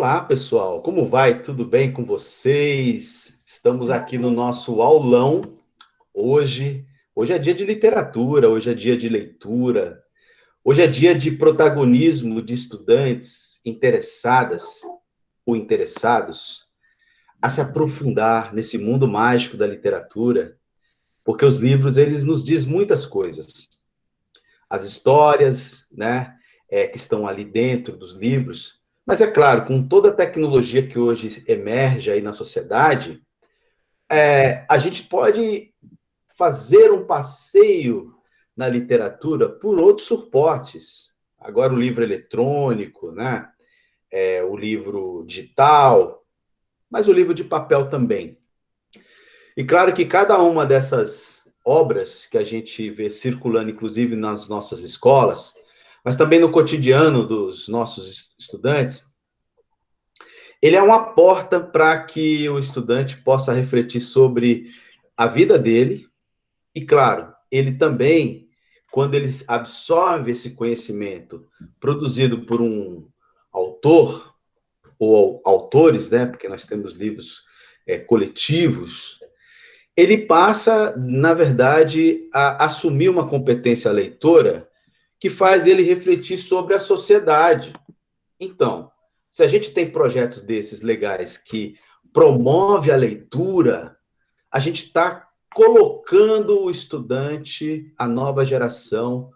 Olá, pessoal. Como vai? Tudo bem com vocês? Estamos aqui no nosso aulão. Hoje é dia de literatura, hoje é dia de leitura, hoje é dia de protagonismo de estudantes interessadas ou interessados a se aprofundar nesse mundo mágico da literatura, porque os livros, eles nos dizem muitas coisas. As histórias, né, que estão ali dentro dos livros, mas é claro, com toda a tecnologia que hoje emerge aí na sociedade, a gente pode fazer um passeio na literatura por outros suportes. Agora o livro eletrônico, né? O livro digital, mas o livro de papel também. E claro que cada uma dessas obras que a gente vê circulando, inclusive nas nossas escolas, mas também no cotidiano dos nossos estudantes, ele é uma porta para que o estudante possa refletir sobre a vida dele e, claro, ele também, quando ele absorve esse conhecimento produzido por um autor ou autores, né, porque nós temos livros coletivos, ele passa, na verdade, a assumir uma competência leitora que faz ele refletir sobre a sociedade. Então, se a gente tem projetos desses legais que promove a leitura, a gente está colocando o estudante, a nova geração,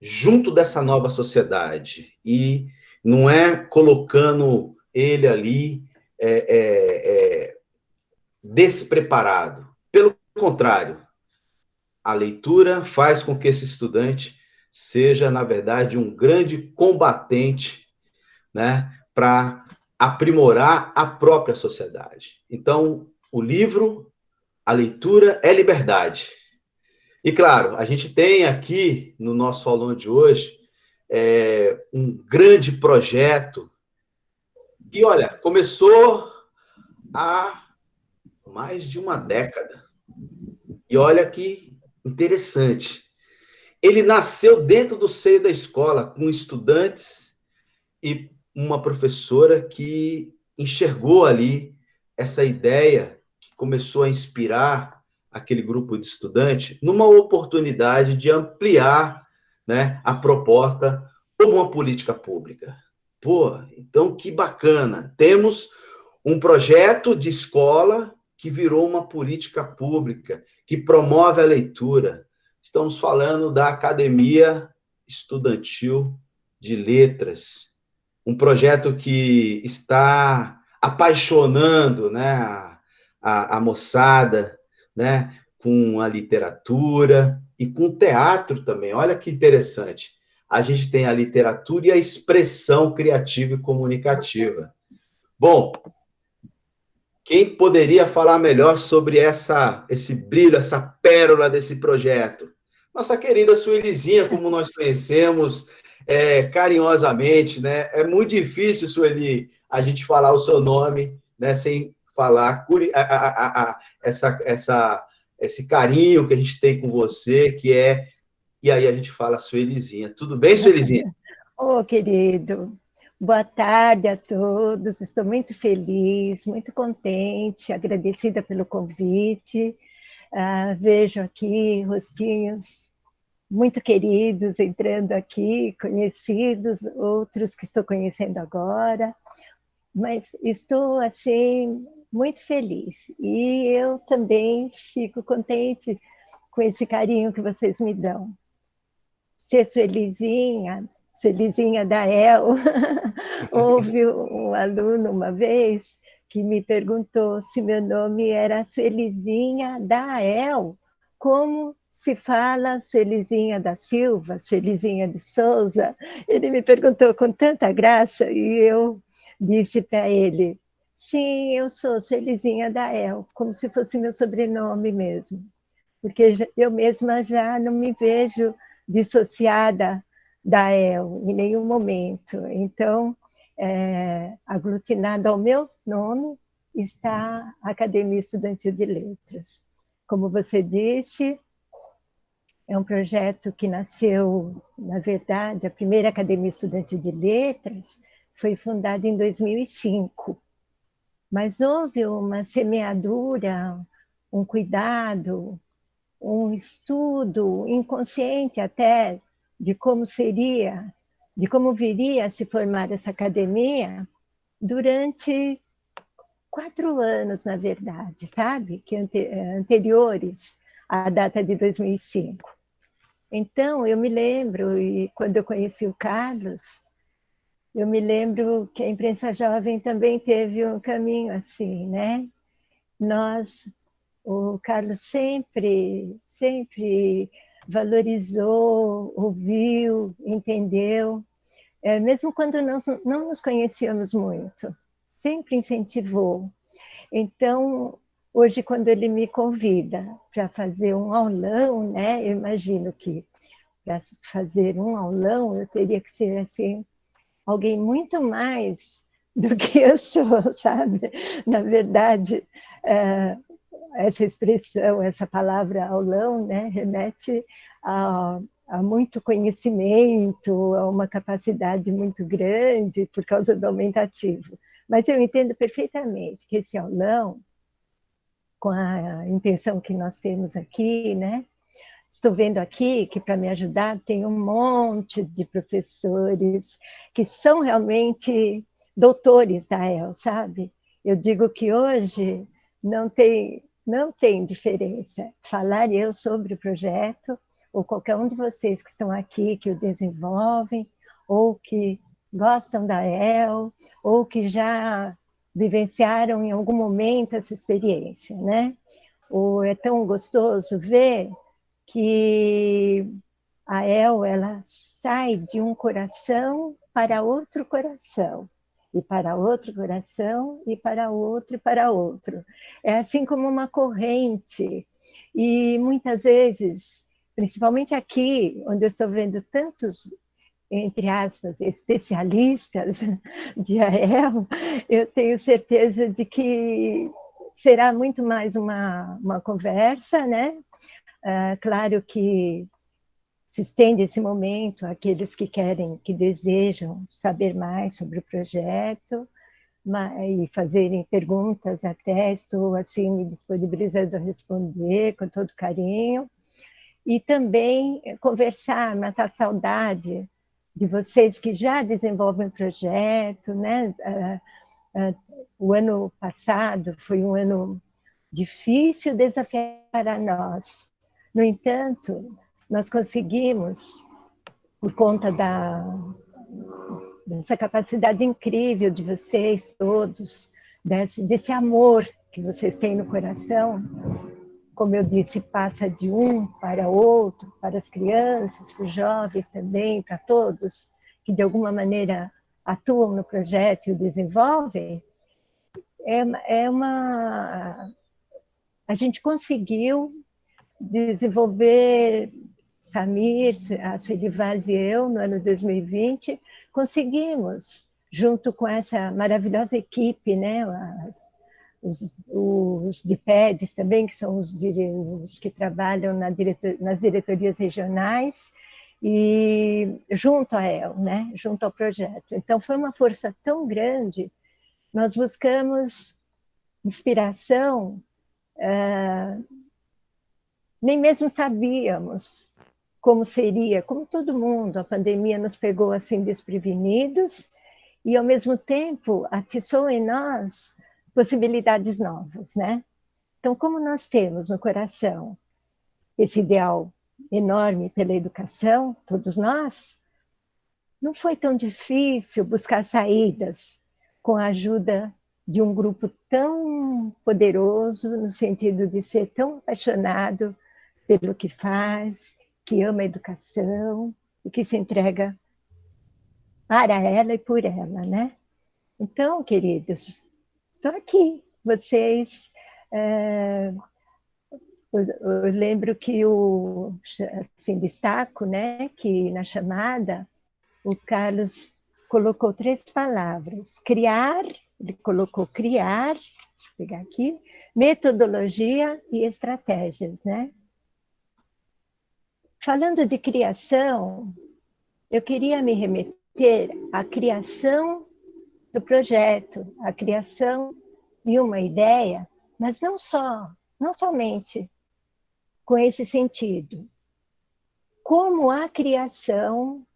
junto dessa nova sociedade. E não é colocando ele ali despreparado. Pelo contrário, a leitura faz com que esse estudante seja, na verdade, um grande combatente, né, para aprimorar a própria sociedade. Então, o livro, a leitura é liberdade. E, claro, a gente tem aqui, no nosso aulão de hoje, um grande projeto que, olha, começou há mais de uma década. E olha que interessante. Ele nasceu dentro do seio da escola, com estudantes e uma professora que enxergou ali essa ideia, que começou a inspirar aquele grupo de estudantes, numa oportunidade de ampliar, né, a proposta como uma política pública. Pô, então que bacana. Temos um projeto de escola que virou uma política pública, que promove a leitura. Estamos falando da Academia Estudantil de Letras, um projeto que está apaixonando, né, a moçada, né, com a literatura e com o teatro também. Olha que interessante. A gente tem a literatura e a expressão criativa e comunicativa. Bom, quem poderia falar melhor sobre esse brilho, essa pérola desse projeto? Nossa querida Suelizinha, como nós conhecemos carinhosamente, né? É muito difícil, Sueli, a gente falar o seu nome, né, sem falar esse carinho que a gente tem com você, que é... E aí a gente fala Suelizinha. Tudo bem, Suelizinha? Oh, querido, boa tarde a todos. Estou muito feliz, muito contente, agradecida pelo convite. Vejo aqui rostinhos muito queridos entrando aqui, conhecidos, outros que estou conhecendo agora, mas estou, assim, muito feliz. E eu também fico contente com esse carinho que vocês me dão. Ser Suelizinha da El. Houve um aluno uma vez que me perguntou se meu nome era Suelizinha da El, como se fala Suelizinha da Silva, Suelizinha de Souza. Ele me perguntou com tanta graça e eu disse para ele: sim, eu sou Suelizinha da El, como se fosse meu sobrenome mesmo, porque eu mesma já não me vejo dissociada da El em nenhum momento. Então, aglutinado ao meu nome está a Academia Estudantil de Letras. Como você disse, é um projeto que nasceu, na verdade, a primeira Academia Estudantil de Letras foi fundada em 2005, mas houve uma semeadura, um cuidado, um estudo inconsciente até de como seria, de como viria a se formar essa academia durante 4 anos, na verdade, sabe? Que anteriores à data de 2005. Então, eu me lembro, e quando eu conheci o Carlos, eu me lembro que a imprensa jovem também teve um caminho assim, né? O Carlos sempre valorizou, ouviu, entendeu, mesmo quando nós não nos conhecíamos muito, sempre incentivou. Então, hoje, quando ele me convida para fazer um aulão, né, eu imagino que para fazer um aulão eu teria que ser assim, alguém muito mais do que eu sou, sabe? Na verdade, essa expressão, essa palavra aulão, né, remete a muito conhecimento, a uma capacidade muito grande por causa do aumentativo. Mas eu entendo perfeitamente que esse aulão, com a intenção que nós temos aqui, né? Estou vendo aqui que, para me ajudar, tem um monte de professores que são realmente doutores da EL, sabe? Eu digo que hoje não tem diferença falar eu sobre o projeto, ou qualquer um de vocês que estão aqui, que o desenvolvem, ou que gostam da EL, ou que já vivenciaram em algum momento essa experiência, né? Ou é tão gostoso ver que a ela sai de um coração para outro coração, e para outro coração, e para outro, e para outro. É assim como uma corrente. E muitas vezes, principalmente aqui, onde eu estou vendo tantos, entre aspas, especialistas de AEL, eu tenho certeza de que será muito mais uma conversa, né? Claro que se estende esse momento àqueles que querem, que desejam saber mais sobre o projeto e fazerem perguntas até, estou assim me disponibilizando a responder com todo carinho. E também conversar, matar a saudade de vocês que já desenvolvem o projeto, né? O ano passado foi um ano difícil, desafiador para nós. No entanto, nós conseguimos, por conta dessa capacidade incrível de vocês todos, desse amor que vocês têm no coração, como eu disse, passa de um para outro, para as crianças, para os jovens também, para todos, que de alguma maneira atuam no projeto e o desenvolvem, a gente conseguiu desenvolver, Samir, a Sueli Vaz e eu, no ano 2020, conseguimos, junto com essa maravilhosa equipe, né, os DIPEDs também, que são os que trabalham nas diretorias regionais, e junto a EL, né, junto ao projeto. Então, foi uma força tão grande, nós buscamos inspiração, nem mesmo sabíamos como seria, como todo mundo, a pandemia nos pegou assim desprevenidos e, ao mesmo tempo, atiçou em nós possibilidades novas, né? Então, como nós temos no coração esse ideal enorme pela educação, todos nós, não foi tão difícil buscar saídas com a ajuda de um grupo tão poderoso, no sentido de ser tão apaixonado pelo que faz, que ama a educação e que se entrega para ela e por ela, né? Então, queridos, estou aqui. Vocês, eu lembro que assim, destaco, né, que na chamada o Carlos colocou 3 palavras: criar, ele colocou criar, deixa eu pegar aqui, metodologia e estratégias, né? Falando de criação, eu queria me remeter à criação do projeto, a criação de uma ideia, mas não somente com esse sentido. Como a criação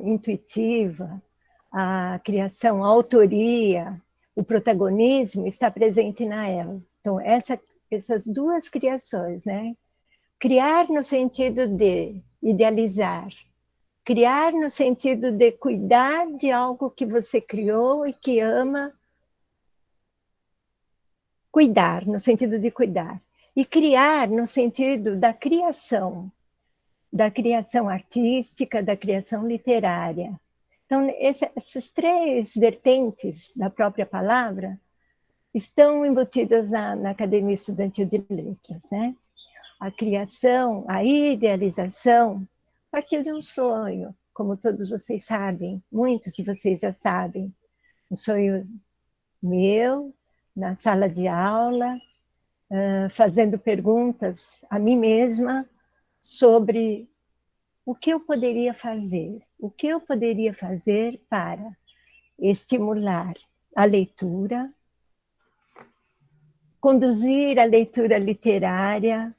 intuitiva, a criação, a autoria, o protagonismo está presente na ela. Então, essas duas criações, né? Criar no sentido de idealizar, criar no sentido de cuidar de algo que você criou e que ama, cuidar, no sentido de cuidar. E criar no sentido da criação artística, da criação literária. Então, essas três vertentes da própria palavra estão embutidas na Academia Estudantil de Letras, né? A criação, a idealização, a partir de um sonho, como todos vocês sabem, muitos de vocês já sabem, um sonho meu, na sala de aula, fazendo perguntas a mim mesma sobre o que eu poderia fazer para estimular a leitura, conduzir a leitura literária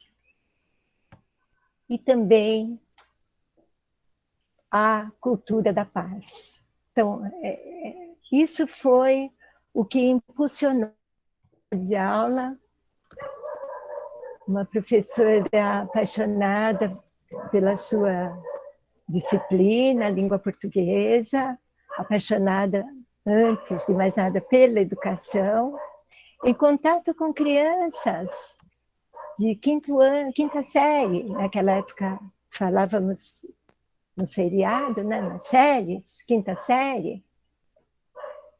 e também a cultura da paz. Então, isso foi o que impulsionou de aula, uma professora apaixonada pela sua disciplina, língua portuguesa, apaixonada, antes de mais nada, pela educação, em contato com crianças de quinta série. Naquela época falávamos no seriado, né, nas séries, quinta série,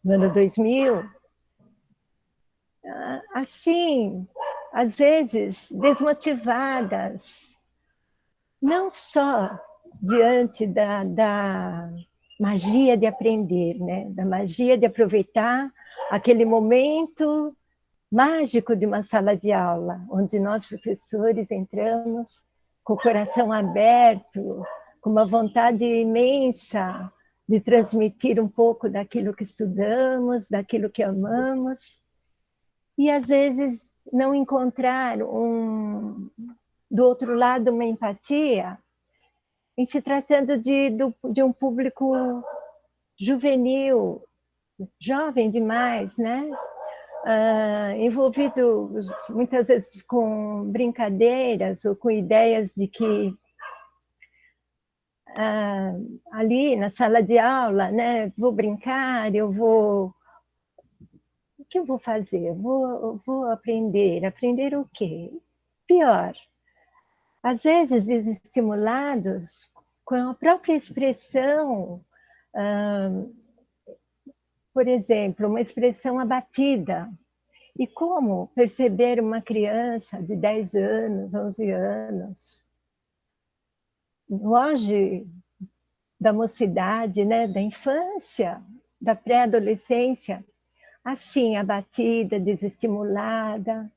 no ano 2000. Assim, às vezes desmotivadas, não só diante da magia de aprender, né? Da magia de aproveitar aquele momento mágico de uma sala de aula, onde nós, professores, entramos com o coração aberto, com uma vontade imensa de transmitir um pouco daquilo que estudamos, daquilo que amamos, e às vezes não encontrar do outro lado uma empatia, em se tratando de um público juvenil, jovem demais, né? Envolvido muitas vezes com brincadeiras ou com ideias de que ali na sala de aula, né, vou brincar, o que eu vou fazer? Vou aprender o quê? Pior, às vezes desestimulados com a própria expressão, por exemplo, uma expressão abatida. E como perceber uma criança de 10 anos, 11 anos, no auge da mocidade, né, da infância, da pré-adolescência, assim, abatida, desestimulada,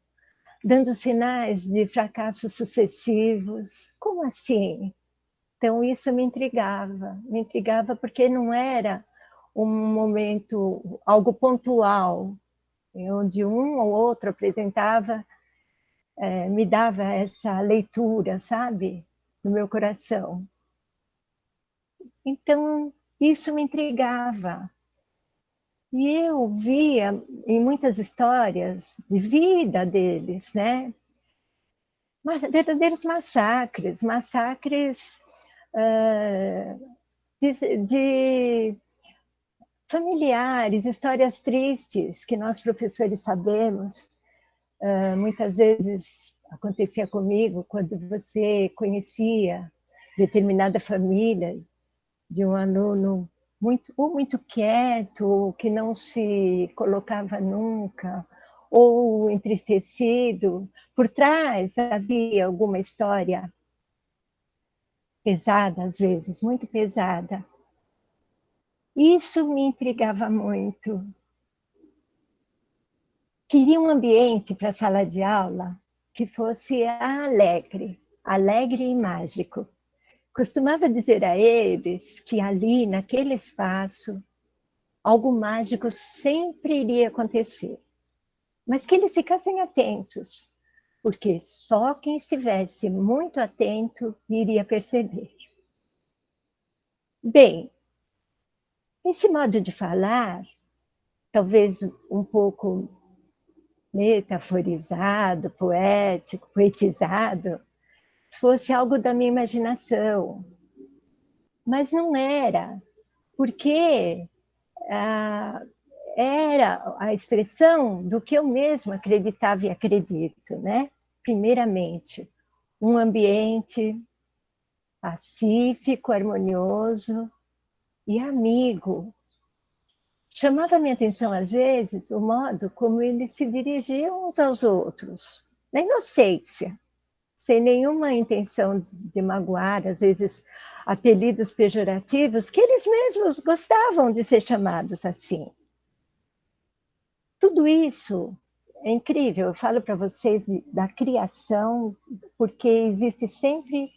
dando sinais de fracassos sucessivos? Como assim? Então, isso me intrigava porque não era um momento, algo pontual, onde um ou outro apresentava, me dava essa leitura, sabe, no meu coração. Então, isso me intrigava. E eu via em muitas histórias de vida deles, né, verdadeiros massacres de familiares, histórias tristes que nós professores sabemos. Muitas vezes acontecia comigo quando você conhecia determinada família de um aluno muito quieto, que não se colocava nunca, ou entristecido. Por trás havia alguma história pesada, às vezes, muito pesada. Isso me intrigava muito. Queria um ambiente para a sala de aula que fosse alegre e mágico. Costumava dizer a eles que ali, naquele espaço, algo mágico sempre iria acontecer. Mas que eles ficassem atentos, porque só quem estivesse muito atento iria perceber. Bem, esse modo de falar, talvez um pouco metaforizado, poético, poetizado, fosse algo da minha imaginação. Mas não era, porque era a expressão do que eu mesma acreditava e acredito, né? Primeiramente, um ambiente pacífico, harmonioso e amigo. Chamava minha atenção, às vezes, o modo como eles se dirigiam uns aos outros, na inocência, sem nenhuma intenção de magoar, às vezes apelidos pejorativos, que eles mesmos gostavam de ser chamados assim. Tudo isso é incrível, eu falo para vocês da criação, porque existe sempre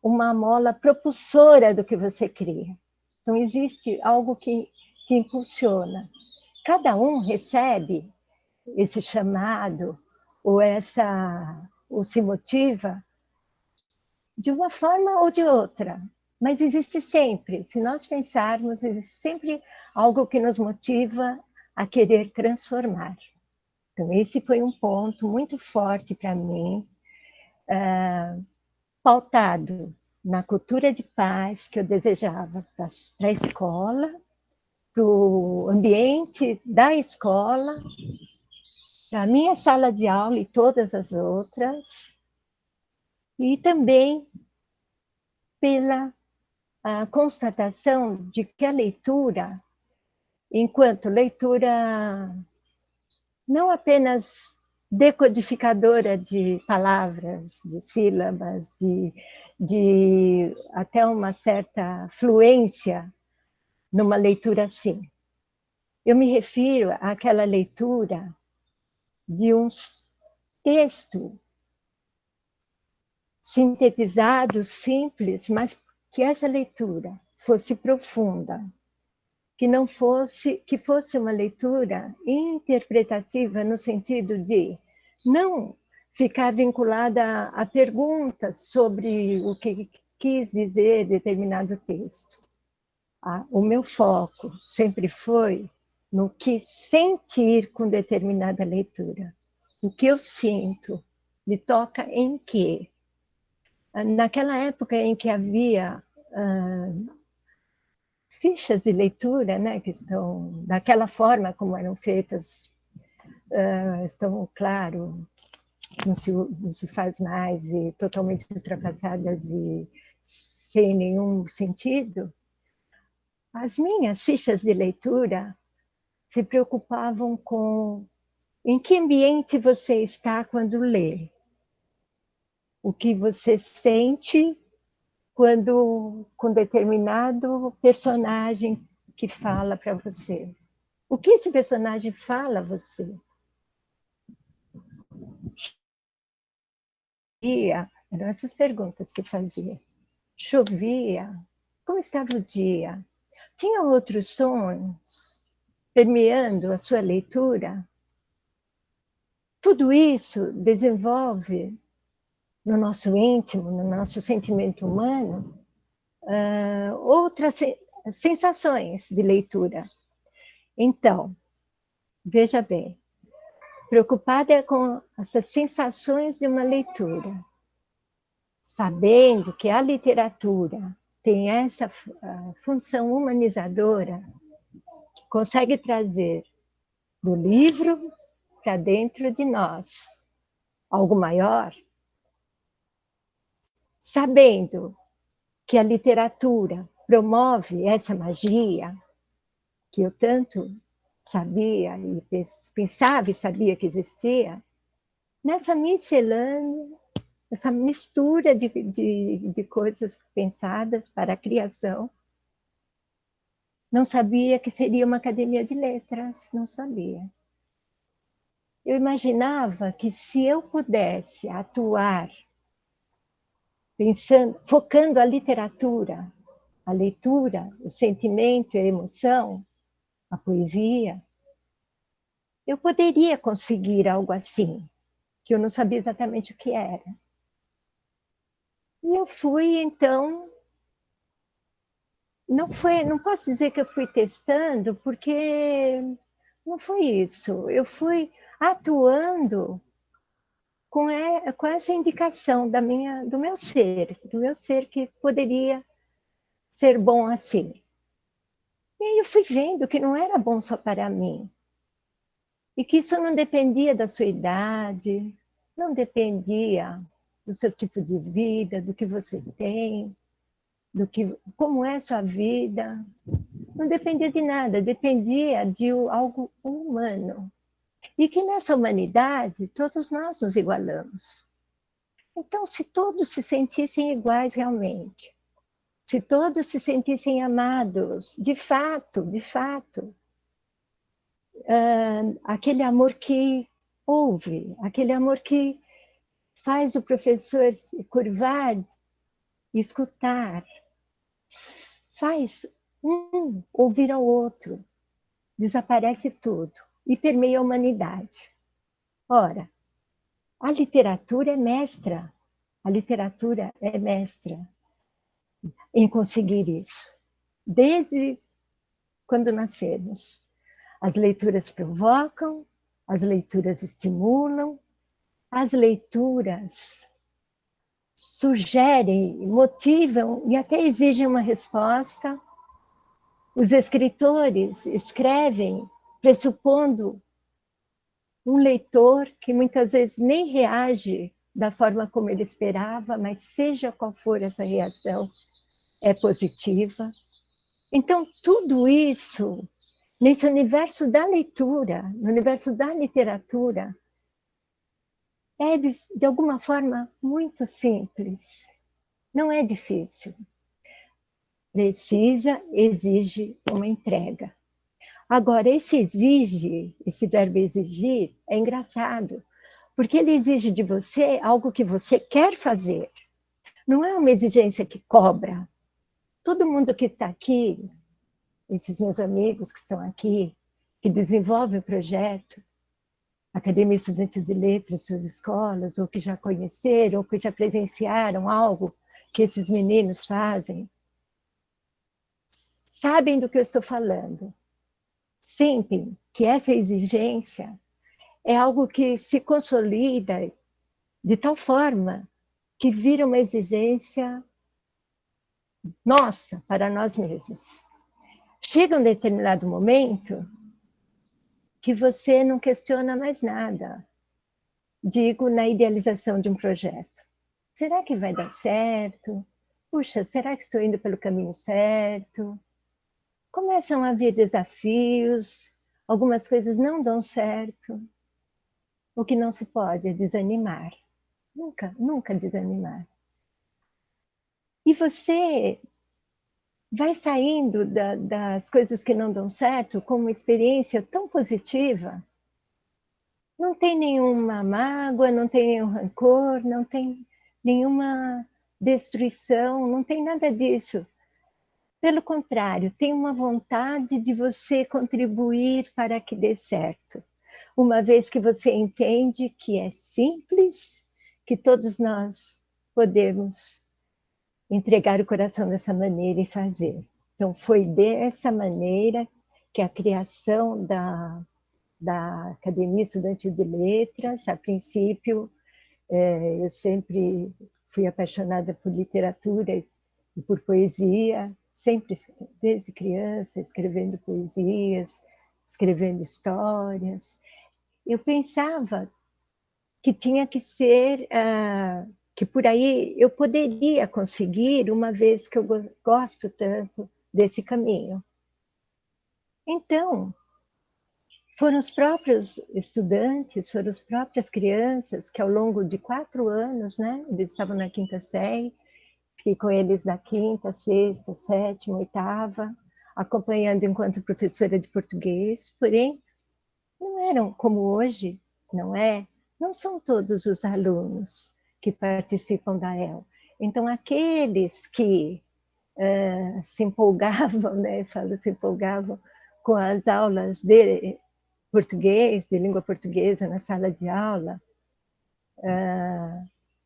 uma mola propulsora do que você cria. Então, existe algo que te impulsiona. Cada um recebe esse chamado, ou se motiva de uma forma ou de outra, mas existe sempre, se nós pensarmos, existe sempre algo que nos motiva a querer transformar. Então, esse foi um ponto muito forte para mim, pautado na cultura de paz que eu desejava para a escola, para o ambiente da escola, para a minha sala de aula e todas as outras, e também pela constatação de que a leitura, enquanto leitura não apenas decodificadora de palavras, de sílabas, de até uma certa fluência numa leitura assim. Eu me refiro àquela leitura de um texto sintetizado, simples, mas que essa leitura fosse profunda, que fosse uma leitura interpretativa no sentido de não ficar vinculada a perguntas sobre o que quis dizer determinado texto. O meu foco sempre foi no que sentir com determinada leitura. O que eu sinto me toca em quê? Naquela época em que havia fichas de leitura, né, que estão daquela forma como eram feitas, estão, claro, não se faz mais, e totalmente ultrapassadas e sem nenhum sentido. As minhas fichas de leitura se preocupavam com em que ambiente você está quando lê, o que você sente quando com determinado personagem que fala para você. O que esse personagem fala a você? Eram essas perguntas que fazia. Chovia? Como estava o dia? Tinha outros sons permeando a sua leitura? Tudo isso desenvolve no nosso íntimo, no nosso sentimento humano, outras sensações de leitura. Então, veja bem, preocupada com essas sensações de uma leitura, sabendo que a literatura tem essa função humanizadora, que consegue trazer do livro para dentro de nós algo maior, sabendo que a literatura promove essa magia que eu tanto sabia e pensava e sabia que existia, nessa miscelânea, essa mistura de coisas pensadas para a criação, não sabia que seria uma academia de letras, não sabia. Eu imaginava que se eu pudesse atuar pensando, focando a leitura, o sentimento e a emoção, a poesia, eu poderia conseguir algo assim, que eu não sabia exatamente o que era. E eu fui, então, não posso dizer que eu fui testando, porque não foi isso. Eu fui atuando com essa indicação do meu ser que poderia ser bom assim. E aí eu fui vendo que não era bom só para mim, e que isso não dependia da sua idade, não dependia do seu tipo de vida, do que você tem, como é sua vida, não dependia de nada, dependia de algo humano. E que nessa humanidade todos nós nos igualamos. Então, se todos se sentissem iguais realmente, se todos se sentissem amados, de fato, aquele amor que ouve, aquele amor que faz o professor se curvar e escutar, faz um ouvir ao outro, desaparece tudo e permeia a humanidade. Ora, a literatura é mestra, a literatura é mestra em conseguir isso, desde quando nascemos. As leituras provocam, as leituras estimulam, as leituras sugerem, motivam e até exigem uma resposta. Os escritores escrevem pressupondo um leitor que muitas vezes nem reage da forma como ele esperava, mas seja qual for essa reação, é positiva. Então, tudo isso, nesse universo da leitura, no universo da literatura, é, de alguma forma, muito simples. Não é difícil. Precisa, exige uma entrega. Agora, esse verbo exigir, é engraçado, porque ele exige de você algo que você quer fazer. Não é uma exigência que cobra. Todo mundo que está aqui, esses meus amigos que estão aqui, que desenvolvem o projeto, Academia Estudantil de Letras, suas escolas, ou que já conheceram, ou que já presenciaram algo que esses meninos fazem, sabem do que eu estou falando. Sentem que essa exigência é algo que se consolida de tal forma que vira uma exigência nossa, para nós mesmos. Chega um determinado momento que você não questiona mais nada. Digo, na idealização de um projeto. Será que vai dar certo? Puxa, será que estou indo pelo caminho certo? Começam a vir desafios, algumas coisas não dão certo. O que não se pode é desanimar. Nunca, nunca desanimar. E você vai saindo das coisas que não dão certo com uma experiência tão positiva. Não tem nenhuma mágoa, não tem nenhum rancor, não tem nenhuma destruição, não tem nada disso. Pelo contrário, tem uma vontade de você contribuir para que dê certo. Uma vez que você entende que é simples, que todos nós podemos entregar o coração dessa maneira e fazer. Então, foi dessa maneira que a criação da Academia Estudantil de Letras, a princípio, eu sempre fui apaixonada por literatura e por poesia, sempre, desde criança, escrevendo poesias, escrevendo histórias. Eu pensava que tinha que ser, que por aí eu poderia conseguir, uma vez que eu gosto tanto desse caminho. Então, foram os próprios estudantes, foram as próprias crianças que ao longo de 4 anos, né, eles estavam na quinta série, fiquei com eles na quinta, sexta, sétima, oitava, acompanhando enquanto professora de português, porém, não eram como hoje, não é? Não são todos os alunos que participam da EL. Então, aqueles que se empolgavam, né, falo, se empolgavam com as aulas de português, de língua portuguesa na sala de aula,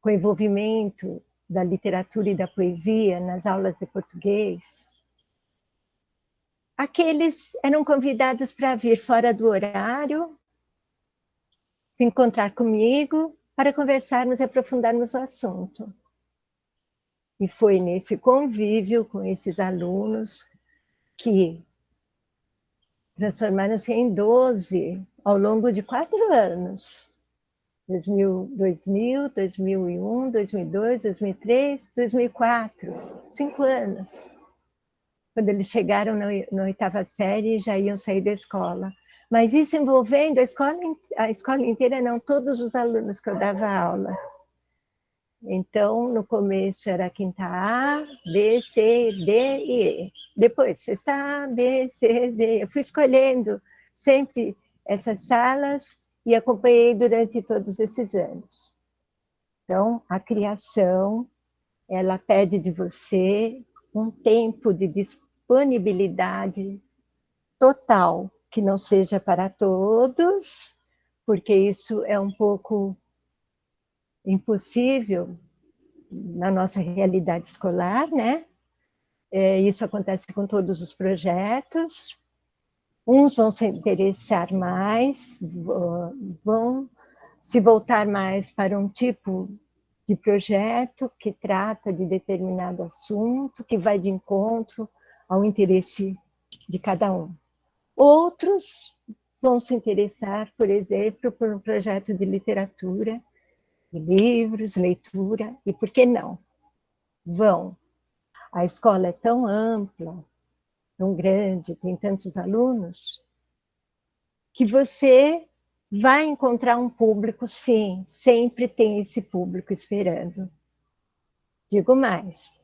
com o envolvimento da literatura e da poesia nas aulas de português, aqueles eram convidados para vir fora do horário, se encontrar comigo, para conversarmos e aprofundarmos o assunto. E foi nesse convívio com esses alunos que transformaram-se em 12 ao longo de 4 anos. 2000, 2001, 2002, 2003, 2004. 5 anos. Quando eles chegaram na 8ª série, já iam sair da escola. Mas isso envolvendo a escola inteira, não todos os alunos que eu dava aula. Então, no começo era a quinta A, B, C, D e E. Depois, sexta A, B, C, D. Eu fui escolhendo sempre essas salas e acompanhei durante todos esses anos. Então, a criação, ela pede de você um tempo de disponibilidade total, que não seja para todos, porque isso é um pouco impossível na nossa realidade escolar, né? Isso acontece com todos os projetos. Uns vão se interessar mais, vão se voltar mais para um tipo de projeto que trata de determinado assunto, que vai de encontro ao interesse de cada um. Outros vão se interessar, por exemplo, por um projeto de literatura, de livros, leitura, e por que não? Vão. A escola é tão ampla, tão grande, tem tantos alunos, que você vai encontrar um público, sim, sempre tem esse público esperando. Digo mais,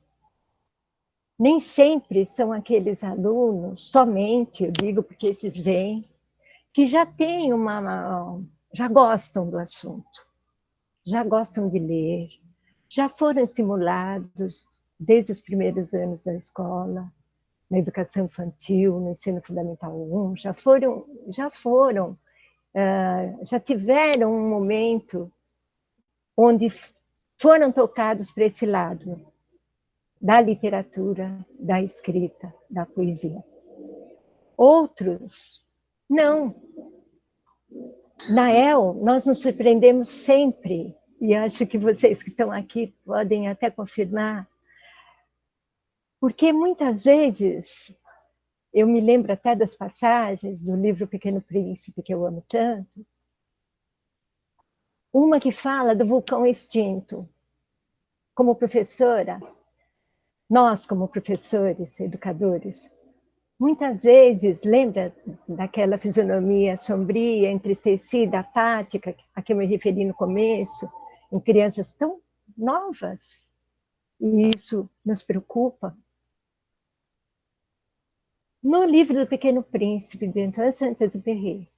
nem sempre são aqueles alunos, somente, eu digo porque esses vêm, que já têm já gostam do assunto, já gostam de ler, já foram estimulados desde os primeiros anos da escola, na educação infantil, no ensino fundamental 1, já tiveram um momento onde foram tocados para esse lado da literatura, da escrita, da poesia. Outros, não. Na EL, nós nos surpreendemos sempre, e acho que vocês que estão aqui podem até confirmar, porque muitas vezes, eu me lembro até das passagens do livro Pequeno Príncipe, que eu amo tanto, uma que fala do vulcão extinto. Como professora, nós como professores, educadores, muitas vezes, lembra daquela fisionomia sombria, entristecida, apática, a que eu me referi no começo, em crianças tão novas? E isso nos preocupa. No livro do Pequeno Príncipe, de Antoine Saint-Exupéry,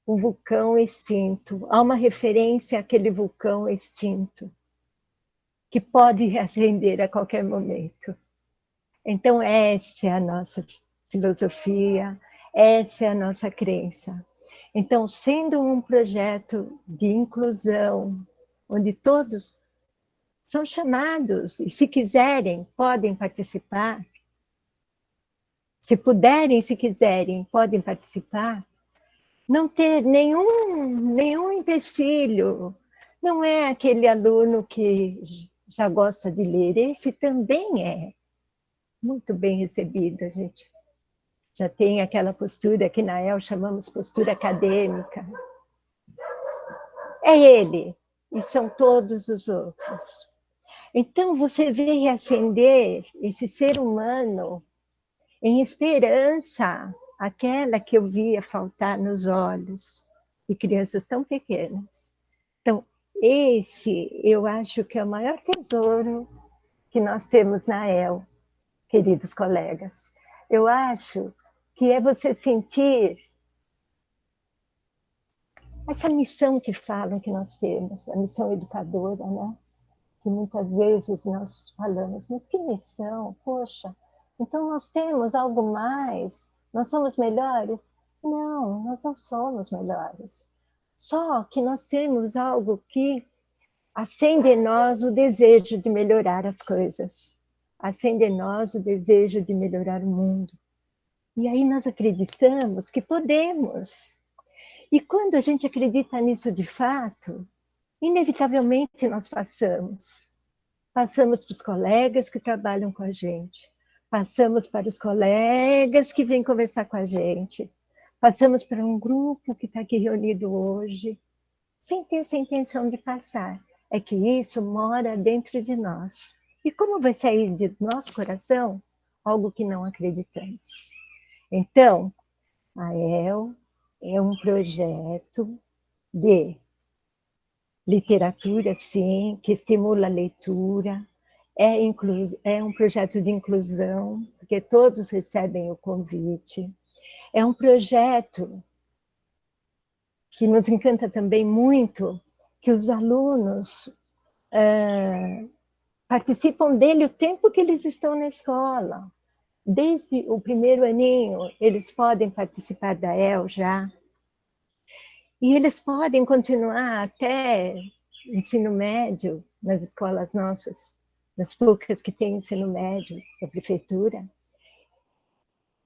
o vulcão extinto, há uma referência àquele vulcão extinto, que pode reacender a qualquer momento. Então, essa é a nossa filosofia, essa é a nossa crença. Então, sendo um projeto de inclusão, onde todos são chamados, e se quiserem, podem participar, se puderem, se quiserem, podem participar, não ter nenhum empecilho, não é aquele aluno que já gosta de ler, esse também é muito bem recebido, a gente já tem aquela postura que na EL chamamos postura acadêmica. É ele, e são todos os outros. Então, você vê reacender esse ser humano em esperança, aquela que eu via faltar nos olhos de crianças tão pequenas. Então, esse eu acho que é o maior tesouro que nós temos na EL, queridos colegas. Eu acho que é você sentir essa missão que falam que nós temos, a missão educadora, né? Que muitas vezes nós falamos, mas que missão? Poxa, então nós temos algo mais Nós somos melhores? Não, nós não somos melhores. Só que nós temos algo que acende em nós o desejo de melhorar as coisas. Acende em nós o desejo de melhorar o mundo. E aí nós acreditamos que podemos. E quando a gente acredita nisso de fato, inevitavelmente nós passamos. Passamos para os colegas que trabalham com a gente. Passamos para os colegas que vêm conversar com a gente. Passamos para um grupo que está aqui reunido hoje, sem ter essa intenção de passar. É que isso mora dentro de nós. E como vai sair de nosso coração? Algo que não acreditamos. Então, a EL é um projeto de literatura, sim, que estimula a leitura, é um projeto de inclusão, porque todos recebem o convite, é um projeto que nos encanta também muito, que os alunos participam dele o tempo que eles estão na escola. Desde o primeiro aninho, eles podem participar da EL já, e eles podem continuar até ensino médio, nas escolas nossas, nas poucas que têm ensino médio da prefeitura.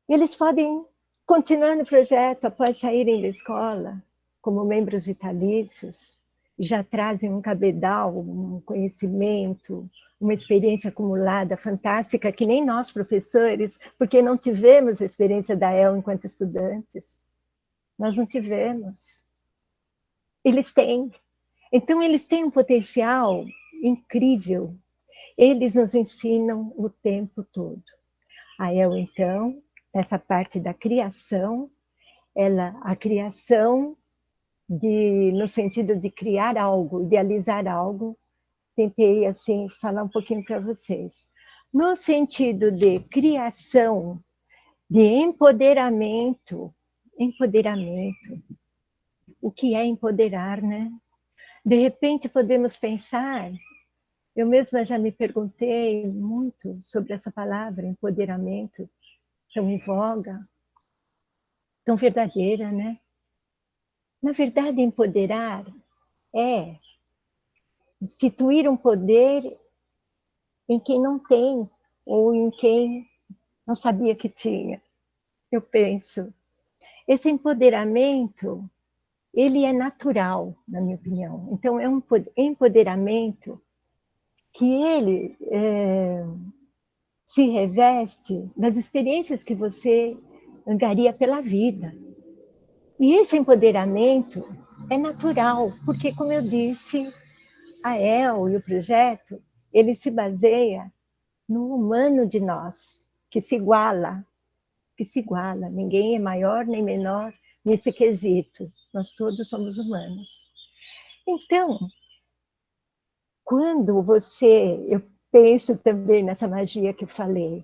Eles podem continuar no projeto após saírem da escola, como membros vitalícios, já trazem um cabedal, um conhecimento, uma experiência acumulada fantástica, que nem nós, professores, porque não tivemos a experiência da EL enquanto estudantes. Nós não tivemos. Eles têm. Então, eles têm um potencial incrível. Eles nos ensinam o tempo todo. A EL, então, essa parte da criação, a criação no sentido de criar algo, idealizar algo, tentei, assim, falar um pouquinho para vocês. No sentido de criação, de empoderamento, o que é empoderar, né? De repente podemos pensar, eu mesma já me perguntei muito sobre essa palavra, empoderamento, tão em voga, tão verdadeira, né? Na verdade, empoderar é instituir um poder em quem não tem, ou em quem não sabia que tinha. Eu penso, esse empoderamento, ele é natural, na minha opinião. Então, é um empoderamento que ele se reveste das experiências que você angaria pela vida. E esse empoderamento é natural, porque, como eu disse, a EL e o projeto, ele se baseia no humano de nós, que se iguala, ninguém é maior nem menor nesse quesito, nós todos somos humanos. Então, quando eu penso também nessa magia que eu falei,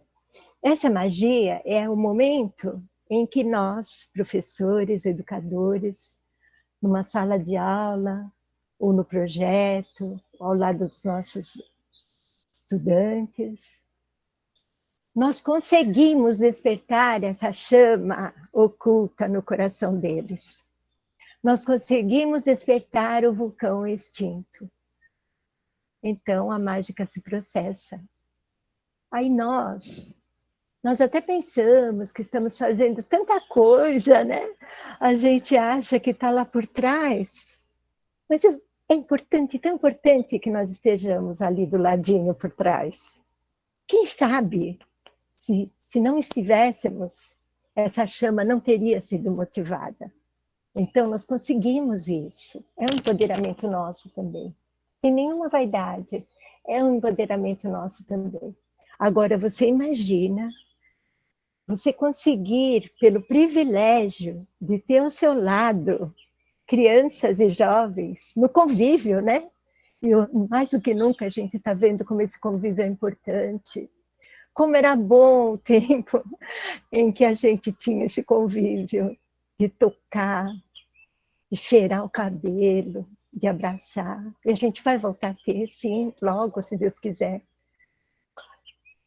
essa magia é o momento em que nós, professores, educadores, numa sala de aula, ou no projeto, ao lado dos nossos estudantes, nós conseguimos despertar essa chama oculta no coração deles. Nós conseguimos despertar o vulcão extinto. Então, a mágica se processa. Aí nós até pensamos que estamos fazendo tanta coisa, né? A gente acha que está lá por trás, mas é importante, tão importante que nós estejamos ali do ladinho por trás. Quem sabe, se não estivéssemos, essa chama não teria sido motivada. Então, nós conseguimos isso. É um empoderamento nosso também. Sem nenhuma vaidade. É um empoderamento nosso também. Agora, você imagina você conseguir, pelo privilégio de ter ao seu lado crianças e jovens no convívio, né? E mais do que nunca a gente está vendo como esse convívio é importante. Como era bom o tempo em que a gente tinha esse convívio de tocar, de cheirar o cabelo, de abraçar. E a gente vai voltar a ter, sim, logo, se Deus quiser.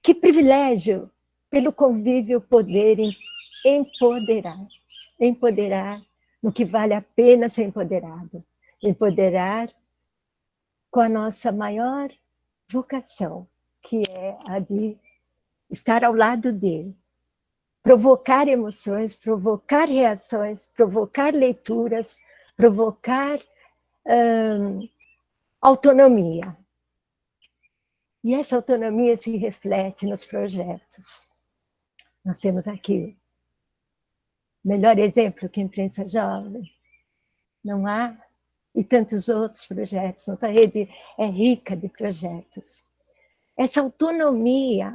Que privilégio, pelo convívio, poder empoderar. Empoderar no que vale a pena ser empoderado. Empoderar com a nossa maior vocação, que é a de estar ao lado dele. Provocar emoções, provocar reações, provocar leituras, provocar autonomia. E essa autonomia se reflete nos projetos. Nós temos aqui o melhor exemplo que a imprensa jovem. Não há, e tantos outros projetos. Nossa rede é rica de projetos. Essa autonomia,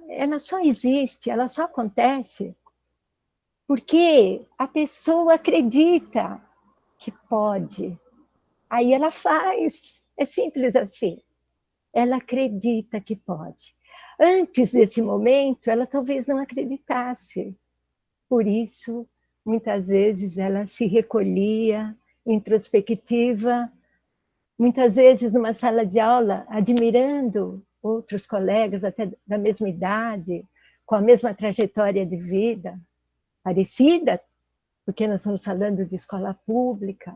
ela só existe, ela só acontece porque a pessoa acredita que pode. Aí ela faz. É simples assim. Ela acredita que pode. Antes desse momento, ela talvez não acreditasse. Por isso, muitas vezes, ela se recolhia, introspectiva, muitas vezes numa sala de aula, admirando outros colegas, até da mesma idade, com a mesma trajetória de vida, parecida, porque nós estamos falando de escola pública,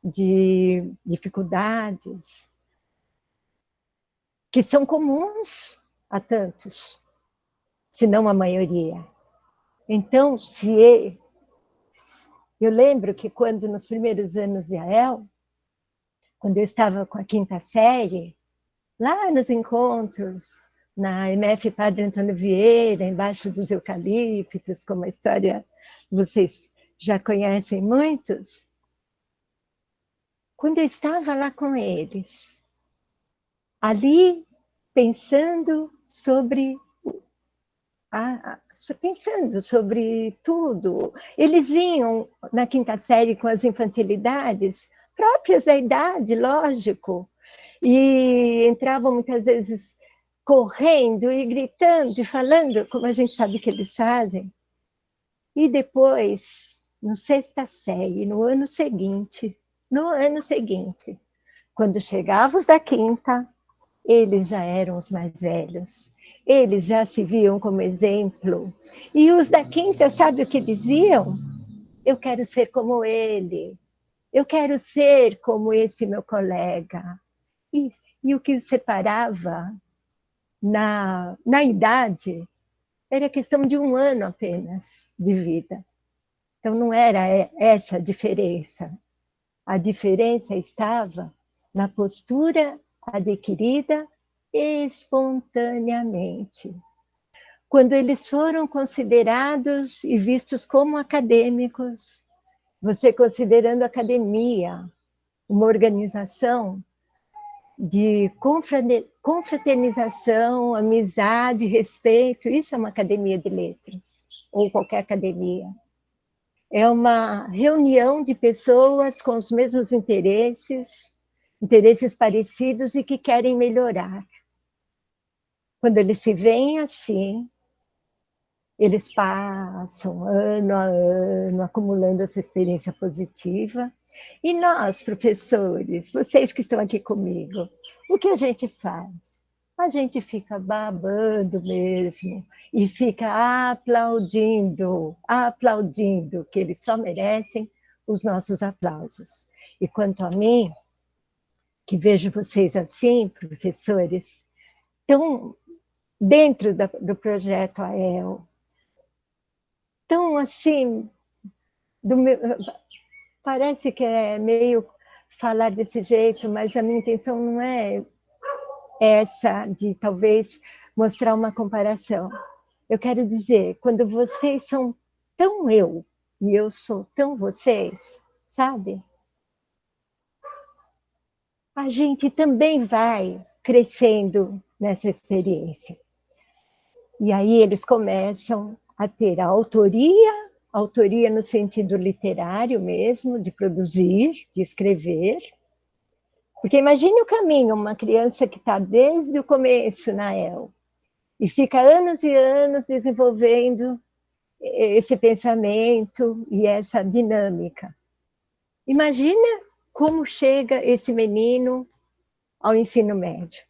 de dificuldades, que são comuns a tantos, se não a maioria. Então, eu lembro que quando nos primeiros anos de AEL, quando eu estava com a quinta série, lá nos encontros, na MF Padre Antônio Vieira, embaixo dos eucaliptos, como a história vocês já conhecem muitos, quando eu estava lá com eles, ali pensando sobre tudo. Eles vinham na quinta série com as infantilidades próprias da idade, lógico, e entravam muitas vezes correndo e gritando e falando, como a gente sabe que eles fazem. E depois, no sexta série, no ano seguinte, quando chegavam os da quinta, eles já eram os mais velhos. Eles já se viam como exemplo. E os da quinta, sabe o que diziam? Eu quero ser como ele. Eu quero ser como esse meu colega. E o que os separava na idade era questão de 1 ano apenas de vida. Então não era essa a diferença. A diferença estava na postura adquirida espontaneamente. Quando eles foram considerados e vistos como acadêmicos, você considerando a academia uma organização de confraternização, amizade, respeito, isso é uma academia de letras, ou qualquer academia. É uma reunião de pessoas com os mesmos interesses parecidos e que querem melhorar. Quando eles se veem assim, eles passam ano a ano acumulando essa experiência positiva. E nós, professores, vocês que estão aqui comigo, o que a gente faz? A gente fica babando mesmo e fica aplaudindo, que eles só merecem os nossos aplausos. E quanto a mim, que vejo vocês assim, professores, tão dentro do projeto AEL, tão assim, parece que é meio falar desse jeito, mas a minha intenção não é essa de talvez mostrar uma comparação. Eu quero dizer, quando vocês são tão eu e eu sou tão vocês, sabe? A gente também vai crescendo nessa experiência. E aí eles começam a ter a autoria no sentido literário mesmo, de produzir, de escrever. Porque imagine o caminho, uma criança que está desde o começo na EL, e fica anos e anos desenvolvendo esse pensamento e essa dinâmica. Imagina como chega esse menino ao ensino médio.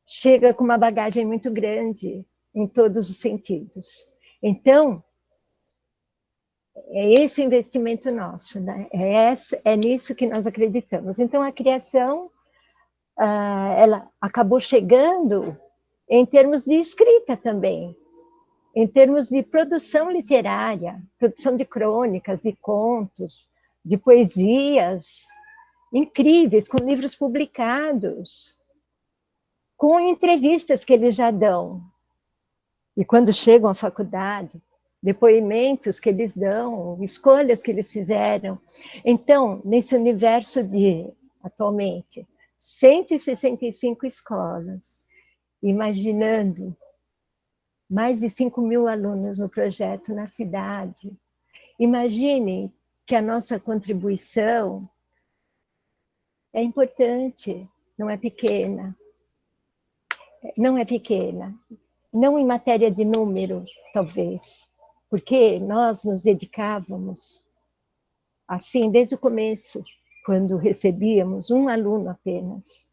Chega com uma bagagem muito grande em todos os sentidos. Então, é esse o investimento nosso, né? É nisso que nós acreditamos. Então, a criação, ela acabou chegando em termos de escrita também, em termos de produção literária, produção de crônicas, de contos, de poesias incríveis, com livros publicados, com entrevistas que eles já dão. E quando chegam à faculdade, depoimentos que eles dão, escolhas que eles fizeram. Então, nesse universo de, atualmente, 165 escolas, imaginando mais de 5.000 alunos no projeto na cidade, imaginem que a nossa contribuição é importante, não é pequena. Não é pequena. Não em matéria de número, talvez, porque nós nos dedicávamos, assim, desde o começo, quando recebíamos um aluno apenas,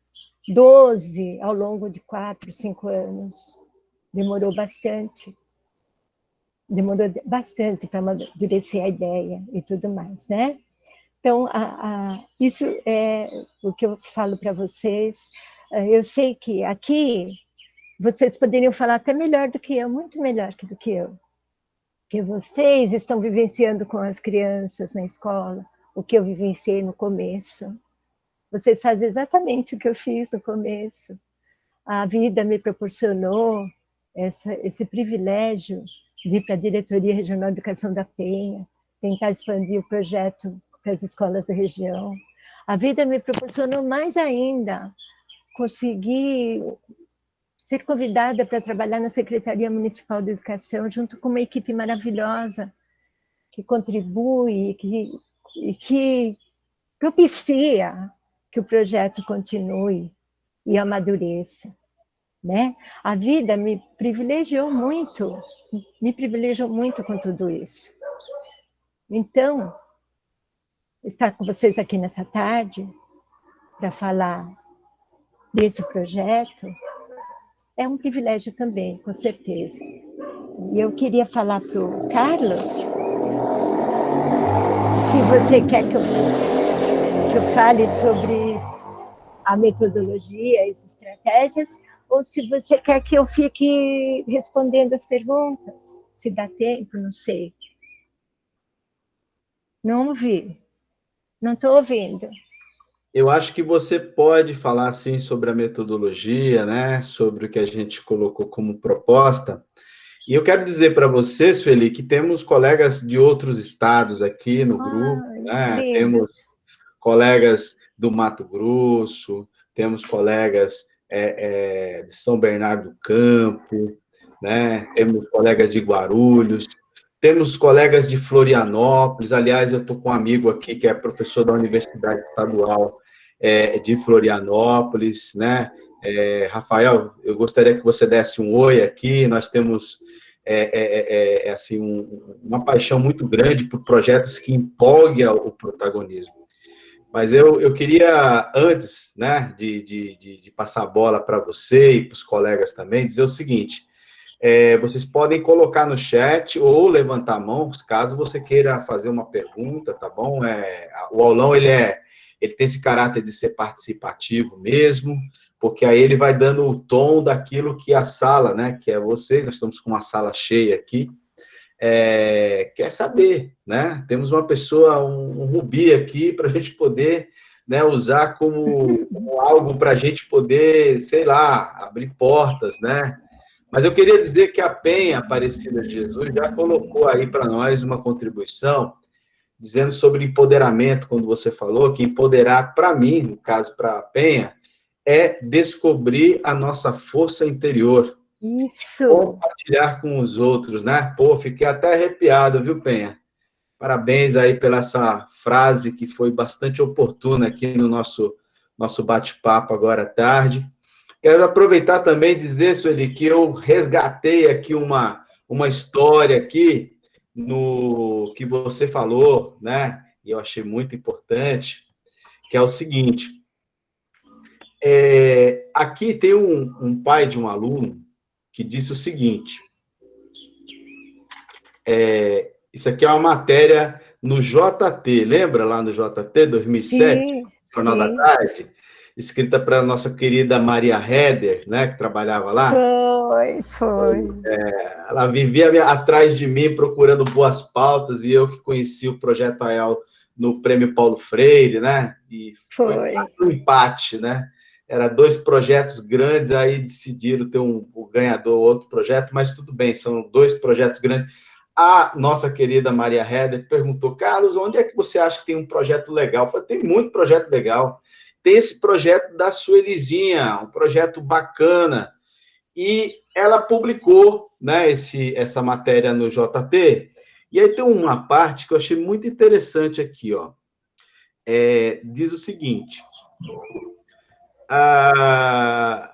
12 ao longo de 4, 5 anos. Demorou bastante para amadurecer a ideia e tudo mais, né? Então, isso é o que eu falo para vocês. Eu sei que aqui vocês poderiam falar até melhor do que eu, muito melhor do que eu, porque vocês estão vivenciando com as crianças na escola o que eu vivenciei no começo. Vocês fazem exatamente o que eu fiz no começo. A vida me proporcionou esse privilégio de ir para a Diretoria Regional de Educação da Penha, tentar expandir o projeto para as escolas da região. A vida me proporcionou mais ainda conseguir ser convidada para trabalhar na Secretaria Municipal de Educação, junto com uma equipe maravilhosa, que contribui e que propicia que o projeto continue e amadureça. Né? A vida me privilegiou muito com tudo isso. Então, estar com vocês aqui nessa tarde, para falar desse projeto, é um privilégio também, com certeza. E eu queria falar para o Carlos, se você quer que eu fale sobre a metodologia, as estratégias, ou se você quer que eu fique respondendo as perguntas, se dá tempo, não sei. Não ouvi, não estou ouvindo. Eu acho que você pode falar, sim, sobre a metodologia, né? Sobre o que a gente colocou como proposta. E eu quero dizer para você, Sueli, que temos colegas de outros estados aqui no grupo, né? Temos colegas do Mato Grosso, temos colegas de São Bernardo do Campo, né? Temos colegas de Guarulhos, temos colegas de Florianópolis. Aliás, eu estou com um amigo aqui que é professor da Universidade Estadual de Florianópolis, né? Rafael, eu gostaria que você desse um oi aqui. Nós temos assim, uma paixão muito grande por projetos que empolguem o protagonismo. Mas eu queria, antes, né, de passar a bola para você e para os colegas também, dizer o seguinte: vocês podem colocar no chat ou levantar a mão, caso você queira fazer uma pergunta, tá bom? O aulão, ele tem esse caráter de ser participativo mesmo, porque aí ele vai dando o tom daquilo que a sala, né, que é vocês, nós estamos com uma sala cheia aqui, quer saber, né? Temos uma pessoa, um rubi aqui, para a gente poder, né, usar como algo para a gente poder, sei lá, abrir portas, né? Mas eu queria dizer que a Penha Aparecida de Jesus já colocou aí para nós uma contribuição, dizendo sobre empoderamento, quando você falou que empoderar, para mim, no caso para a Penha, é descobrir a nossa força interior. Isso. Compartilhar com os outros, né? Pô, fiquei até arrepiado, viu, Penha? Parabéns aí pela essa frase que foi bastante oportuna aqui no nosso bate-papo agora à tarde. Quero aproveitar também e dizer, Sueli, que eu resgatei aqui uma história aqui no que você falou, né? E eu achei muito importante, que é o seguinte: aqui tem um pai de um aluno que disse o seguinte: Isso aqui é uma matéria no JT, lembra lá no JT 2007, Sim, Jornal da sim. Tarde, escrita para a nossa querida Maria Heder, né, que trabalhava lá. Foi. Ela vivia atrás de mim procurando boas pautas e eu que conheci o Projeto AEL no Prêmio Paulo Freire, né? E foi Foi. um empate, né? Era dois projetos grandes, aí decidiram ter o ganhador, outro projeto, mas tudo bem, são dois projetos grandes. A nossa querida Maria Heder perguntou: Carlos, onde é que você acha que tem um projeto legal? Eu falei: tem muito projeto legal. Tem esse projeto da Suelizinha, um projeto bacana. E ela publicou, né, essa matéria no JT. E aí tem uma parte que eu achei muito interessante aqui, ó. Diz o seguinte: a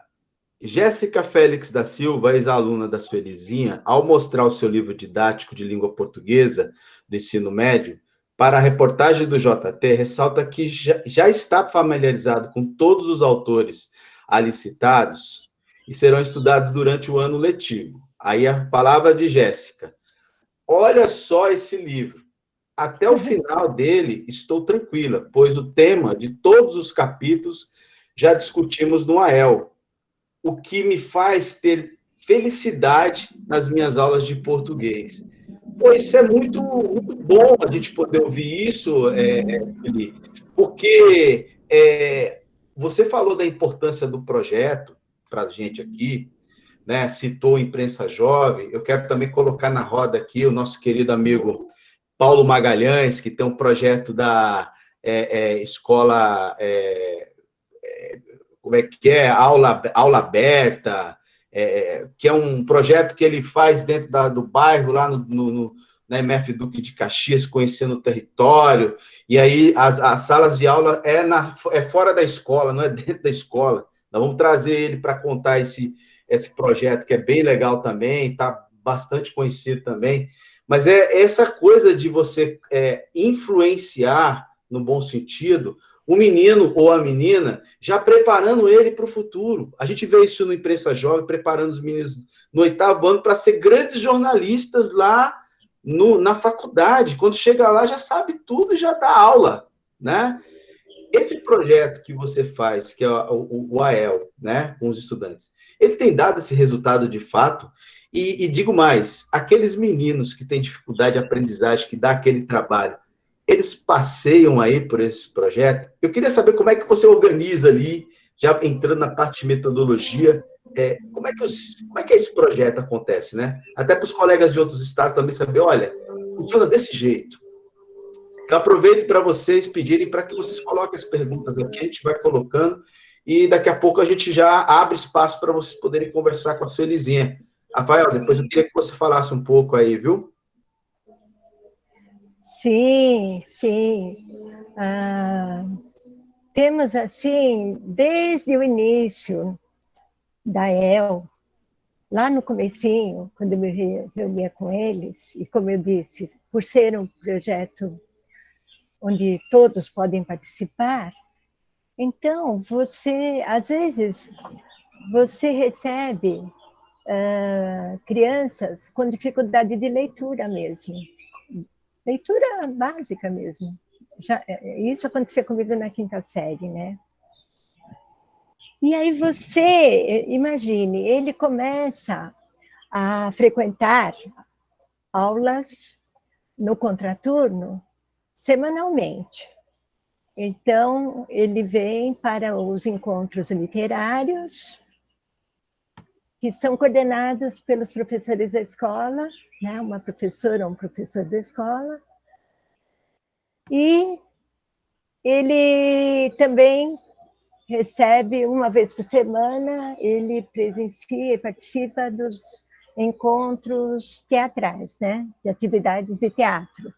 Jéssica Félix da Silva, ex-aluna da Suelizinha, ao mostrar o seu livro didático de língua portuguesa do ensino médio, para a reportagem do JT, ressalta que já está familiarizado com todos os autores ali citados e serão estudados durante o ano letivo. Aí a palavra de Jéssica. Olha só esse livro. Até o final dele, estou tranquila, pois o tema de todos os capítulos já discutimos no AEL, o que me faz ter felicidade nas minhas aulas de português. Pô, isso é muito, muito bom a gente poder ouvir isso, Felipe, porque você falou da importância do projeto para a gente aqui, né? Citou a imprensa jovem. Eu quero também colocar na roda aqui o nosso querido amigo Paulo Magalhães, que tem um projeto da escola como é que é, aula aberta, que é um projeto que ele faz dentro do bairro, lá na MF Duque de Caxias, conhecendo o território, e aí as salas de aula é fora da escola, não é dentro da escola. Nós vamos trazer ele para contar esse projeto, que é bem legal também, está bastante conhecido também, mas é essa coisa de você influenciar, no bom sentido, o menino ou a menina, já preparando ele para o futuro. A gente vê isso no Imprensa Jovem, preparando os meninos no 8º ano para ser grandes jornalistas lá na faculdade. Quando chega lá, já sabe tudo e já dá aula, né? Esse projeto que você faz, que é o AEL, né, com os estudantes, ele tem dado esse resultado de fato? E digo mais, aqueles meninos que têm dificuldade de aprendizagem, que dá aquele trabalho, eles passeiam aí por esse projeto? Eu queria saber como é que você organiza ali, já entrando na parte de metodologia, como é que esse projeto acontece, né? Até para os colegas de outros estados também saber, olha, funciona desse jeito. Eu aproveito para vocês pedirem para que vocês coloquem as perguntas aqui, a gente vai colocando, e daqui a pouco a gente já abre espaço para vocês poderem conversar com a sua Elisinha. Rafael, depois eu queria que você falasse um pouco aí, viu? Sim, sim. Ah, temos, assim, desde o início da EL, lá no comecinho, quando eu me reunia com eles, e como eu disse, por ser um projeto onde todos podem participar, então você, às vezes, você recebe crianças com dificuldade de leitura mesmo, leitura básica mesmo. Isso aconteceu comigo na 5ª série, né? E aí você, imagine, ele começa a frequentar aulas no contraturno semanalmente. Então, ele vem para os encontros literários, que são coordenados pelos professores da escola, né? Uma professora ou um professor da escola, e ele também recebe, uma vez por semana, ele presencia e participa dos encontros teatrais, né? De atividades de teatro.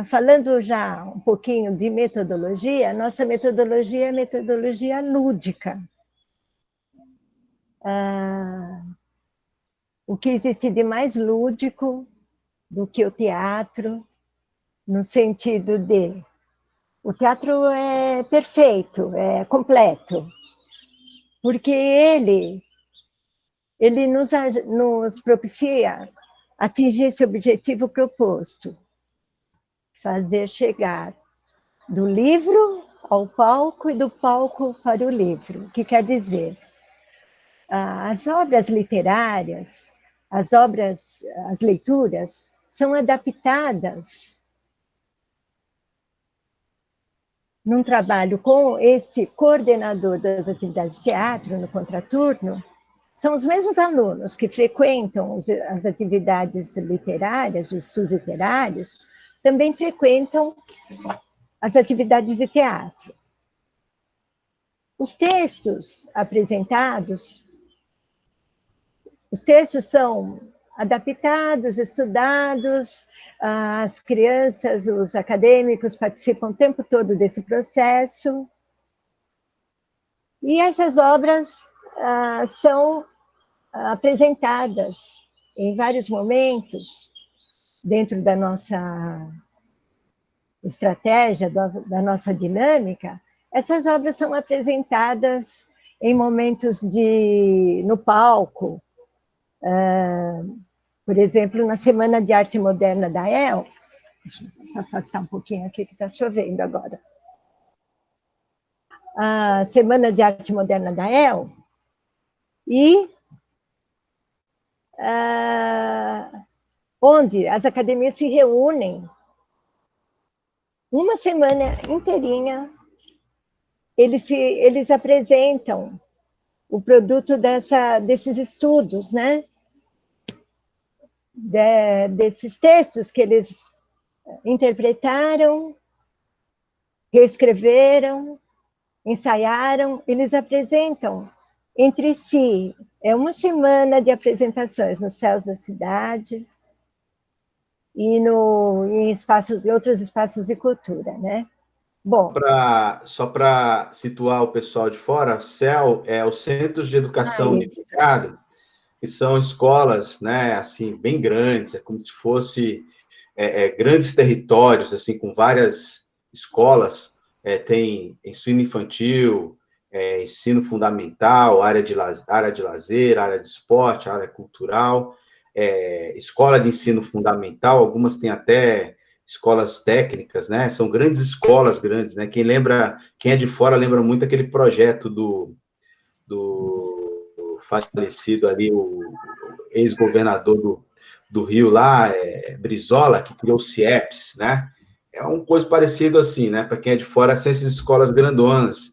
Falando já um pouquinho de metodologia, a nossa metodologia é metodologia lúdica. O que existe de mais lúdico do que o teatro, no sentido de... O teatro é perfeito, é completo, porque ele ele nos propicia atingir esse objetivo proposto, fazer chegar do livro ao palco e do palco para o livro. O que quer dizer? As obras literárias, as leituras, são adaptadas num trabalho com esse coordenador das atividades de teatro, no contraturno. São os mesmos alunos que frequentam as atividades literárias, os estudos literários, também frequentam as atividades de teatro. Os textos apresentados, os textos são adaptados, estudados, as crianças, os acadêmicos participam o tempo todo desse processo. E essas obras são apresentadas em vários momentos dentro da nossa estratégia, da nossa dinâmica. Essas obras são apresentadas em momentos no palco, por exemplo, na Semana de Arte Moderna da EL. Deixa eu afastar um pouquinho aqui, que está chovendo agora. A Semana de Arte Moderna da EL, e onde as academias se reúnem uma semana inteirinha, eles apresentam o produto desses estudos, né? Desses textos que eles interpretaram, reescreveram, ensaiaram, eles apresentam entre si. É uma semana de apresentações nos céus da cidade e em outros espaços de cultura, né? Bom, só para situar o pessoal de fora, CEL é os Centros de Educação Unificado, que são escolas, né, assim, bem grandes, é como se fosse grandes territórios, assim, com várias escolas, tem ensino infantil, ensino fundamental, área de lazer, área de esporte, área cultural, escola de ensino fundamental, algumas têm até escolas técnicas, né? São grandes escolas, grandes, né? Quem é de fora lembra muito aquele projeto do falecido ali, o ex-governador do Rio lá, Brizola, que criou o CIEPS, né? É uma coisa parecida assim, né? Para quem é de fora, são essas escolas grandonas.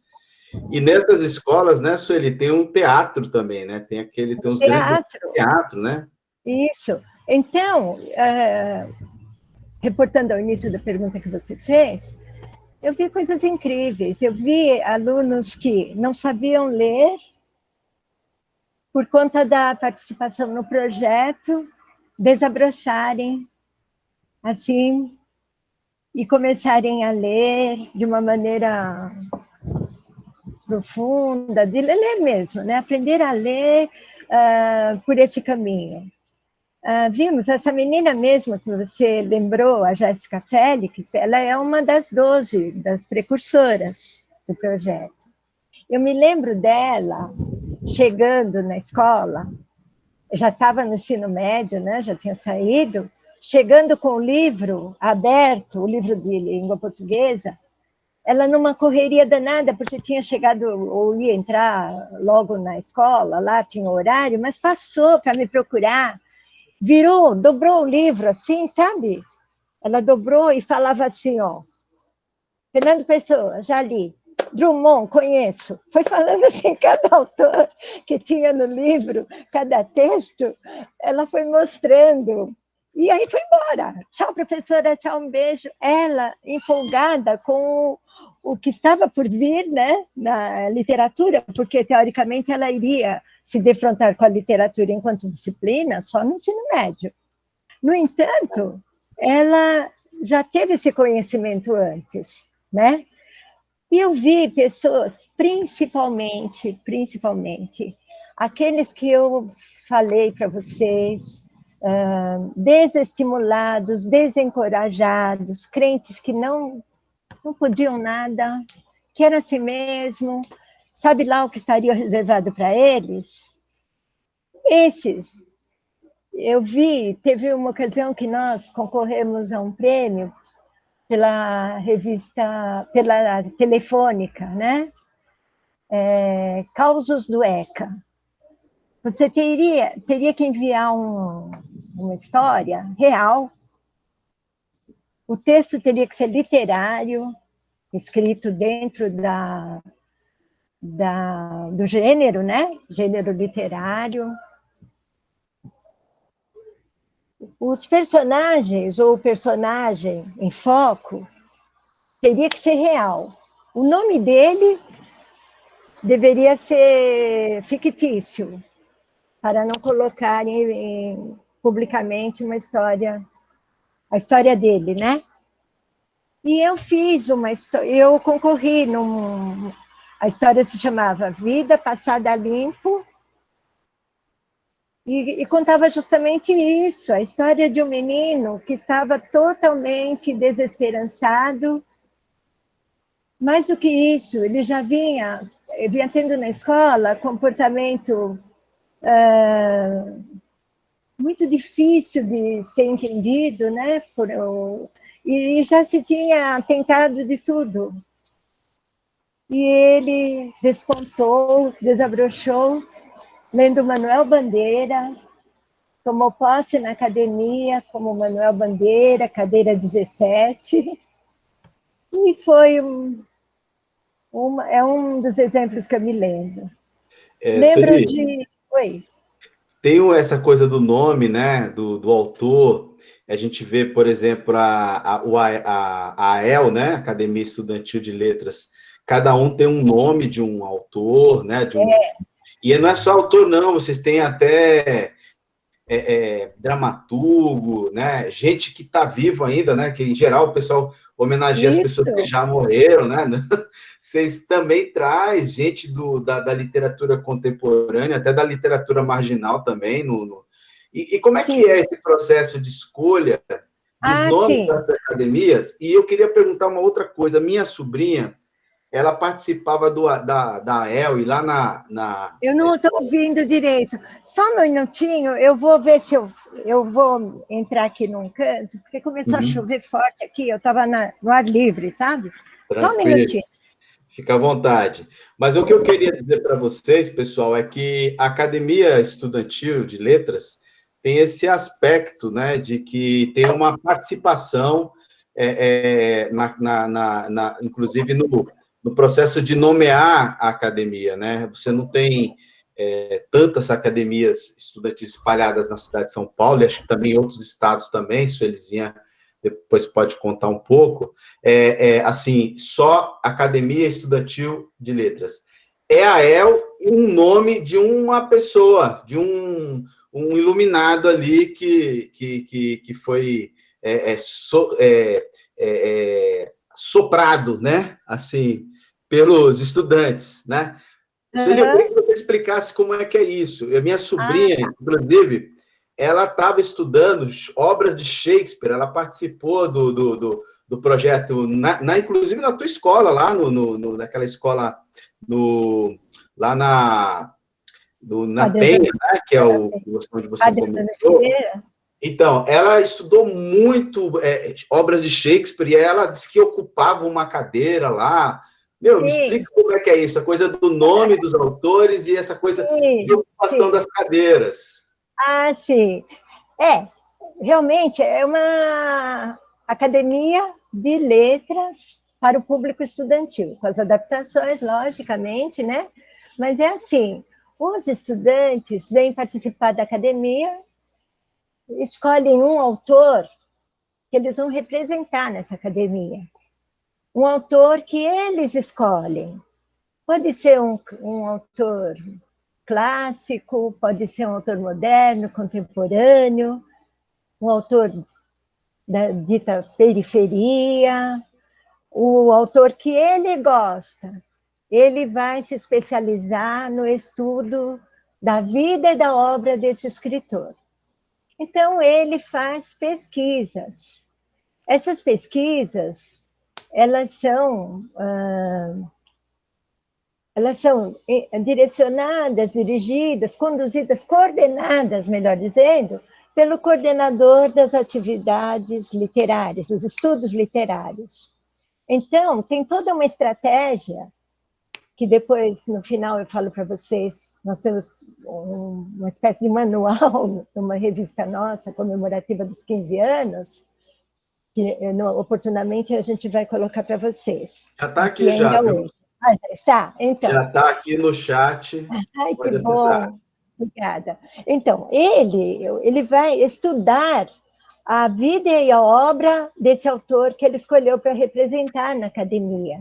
E nessas escolas, né, Sueli, tem um teatro também, né? Tem uns grandes teatro, né? Isso. Então, reportando ao início da pergunta que você fez, eu vi coisas incríveis. Eu vi alunos que não sabiam ler por conta da participação no projeto, desabrocharem, assim, e começarem a ler de uma maneira profunda, de ler mesmo, né? Aprender a ler por esse caminho. Vimos, essa menina mesmo que você lembrou, a Jéssica Félix, ela é uma das 12, das precursoras do projeto. Eu me lembro dela chegando na escola, já estava no ensino médio, né, já tinha saído, chegando com o livro aberto, o livro de língua portuguesa, ela numa correria danada, porque tinha chegado, ou ia entrar logo na escola, lá tinha horário, mas passou para me procurar, dobrou o livro assim, sabe? Ela dobrou e falava assim, ó, Fernando Pessoa, já li. Drummond, conheço. Foi falando assim, cada autor que tinha no livro, cada texto, ela foi mostrando. E aí foi embora. Tchau, professora, tchau, um beijo. Ela, empolgada com o que estava por vir, né, na literatura, porque, teoricamente, ela iria se defrontar com a literatura enquanto disciplina só no ensino médio. No entanto, ela já teve esse conhecimento antes, né? E eu vi pessoas, principalmente, aqueles que eu falei para vocês, desestimulados, desencorajados, crentes que não podiam nada, que era assim mesmo, sabe lá o que estaria reservado para eles? Esses, eu vi, teve uma ocasião que nós concorremos a um prêmio pela revista, pela Telefônica, né? Causos do ECA. Você teria que enviar uma história real, o texto teria que ser literário, escrito dentro do gênero, né? Gênero literário. Os personagens, ou o personagem em foco, teria que ser real. O nome dele deveria ser fictício, para não colocarem publicamente a história dele, né? E eu fiz uma história, eu concorri a história se chamava Vida Passada Limpo, e contava justamente isso, a história de um menino que estava totalmente desesperançado. Mais do que isso, ele já vinha tendo na escola comportamento muito difícil de ser entendido, né? E já se tinha tentado de tudo. E ele despontou, desabrochou, lendo Manuel Bandeira, tomou posse na academia como Manuel Bandeira, cadeira 17, e foi um dos exemplos que eu me lembro. Lembro Sueli, de... Oi. tem essa coisa do nome, né, do autor. A gente vê, por exemplo, a AEL, né, Academia Estudantil de Letras. Cada um tem um nome de um autor, né, e não é só autor, não. Vocês têm até dramaturgo, né? Gente que está vivo ainda, né? Que em geral o pessoal homenageia as pessoas que Isso, já morreram, né? Vocês também traz gente da literatura contemporânea, até da literatura marginal também. E como é que sim. é esse processo de escolha dos Ah, nomes sim. das academias? E eu queria perguntar uma outra coisa. Minha sobrinha, ela participava da AEL e lá Eu na não estou escola. ouvindo direito. Só um minutinho, eu vou ver se eu vou entrar aqui num canto, porque começou a Uhum, chover forte aqui, eu estava no ar livre, sabe? Só um tranquilo. minutinho. Fica à vontade. Mas o que eu queria dizer para vocês, pessoal, é que a Academia Estudantil de Letras tem esse aspecto, né, de que tem uma participação, inclusive no processo de nomear a academia, né? Você não tem tantas academias estudantis espalhadas na cidade de São Paulo, e acho que também em outros estados também, Suelizinha depois pode contar um pouco, assim, só Academia Estudantil de Letras. É a EL um nome de uma pessoa, de um iluminado ali que foi soprado, né? Assim, pelos estudantes, né? Sueli, eu Aham. queria que você explicasse como é que é isso. A minha Ah, sobrinha, inclusive, ela estava estudando obras de Shakespeare, ela participou do projeto, inclusive na tua escola, lá naquela escola, lá na Padre Penha, Antônio, né, que é onde você Padre Antônio começou. Figueira? Então, ela estudou muito obras de Shakespeare e ela disse que ocupava uma cadeira lá. Meu, me Sim, explica como é que é isso, a coisa do nome dos autores e essa coisa de sim, ocupação sim. das cadeiras. Ah, sim. É, realmente é uma academia de letras para o público estudantil, com as adaptações, logicamente, né? Mas é assim, os estudantes vêm participar da academia, escolhem um autor que eles vão representar nessa academia. Um autor que eles escolhem. Pode ser um autor clássico, pode ser um autor moderno, contemporâneo, um autor da dita periferia, o autor que ele gosta. Ele vai se especializar no estudo da vida e da obra desse escritor. Então, ele faz pesquisas. Essas pesquisas, elas são Elas são direcionadas, dirigidas, conduzidas, coordenadas, melhor dizendo, pelo coordenador das atividades literárias, dos estudos literários. Então, tem toda uma estratégia que depois, no final, eu falo para vocês, nós temos uma espécie de manual numa revista nossa, comemorativa dos 15 anos, que oportunamente a gente vai colocar para vocês. Já está aqui aqui já, ainda viu? hoje. Ah, já está? Então. Já está aqui no chat, Ai, que pode acessar. bom. Obrigada. Então, ele vai estudar a vida e a obra desse autor que ele escolheu para representar na academia.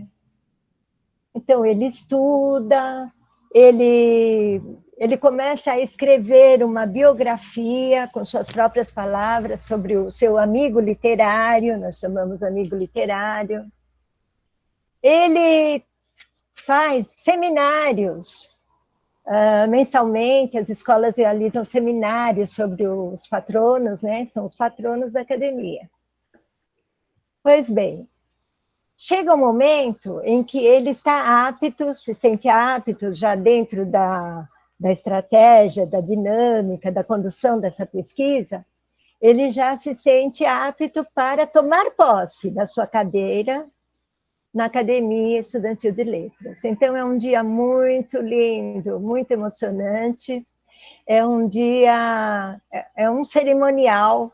Então, ele estuda, ele começa a escrever uma biografia com suas próprias palavras sobre o seu amigo literário, nós chamamos amigo literário. Ele faz seminários. Mensalmente, as escolas realizam seminários sobre os patronos, né? São os patronos da academia. Pois bem, chega um momento em que ele está apto, se sente apto, já dentro da estratégia, da dinâmica, da condução dessa pesquisa, ele já se sente apto para tomar posse da sua cadeira na Academia Estudantil de Letras. Então, é um dia muito lindo, muito emocionante, é um dia, é um cerimonial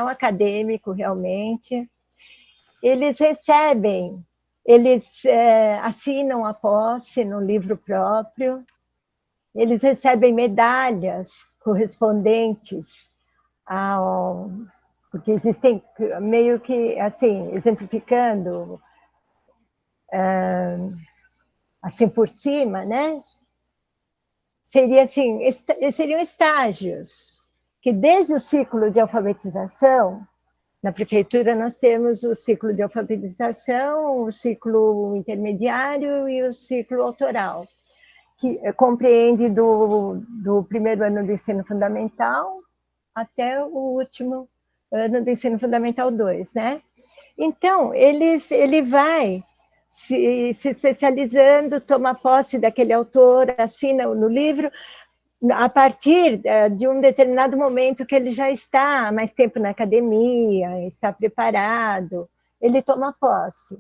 acadêmico, realmente. Eles recebem, eles assinam a posse no livro próprio, eles recebem medalhas correspondentes ao... Porque existem, meio que, assim, exemplificando, assim por cima, né? Seriam estágios, que desde o ciclo de alfabetização, na prefeitura nós temos o ciclo de alfabetização, o ciclo intermediário e o ciclo autoral, que compreende do primeiro ano do ensino fundamental até o último ano do ensino fundamental 2, né? Então, ele vai se especializando, toma posse daquele autor, assina no livro, a partir de um determinado momento que ele já está há mais tempo na academia, está preparado, ele toma posse.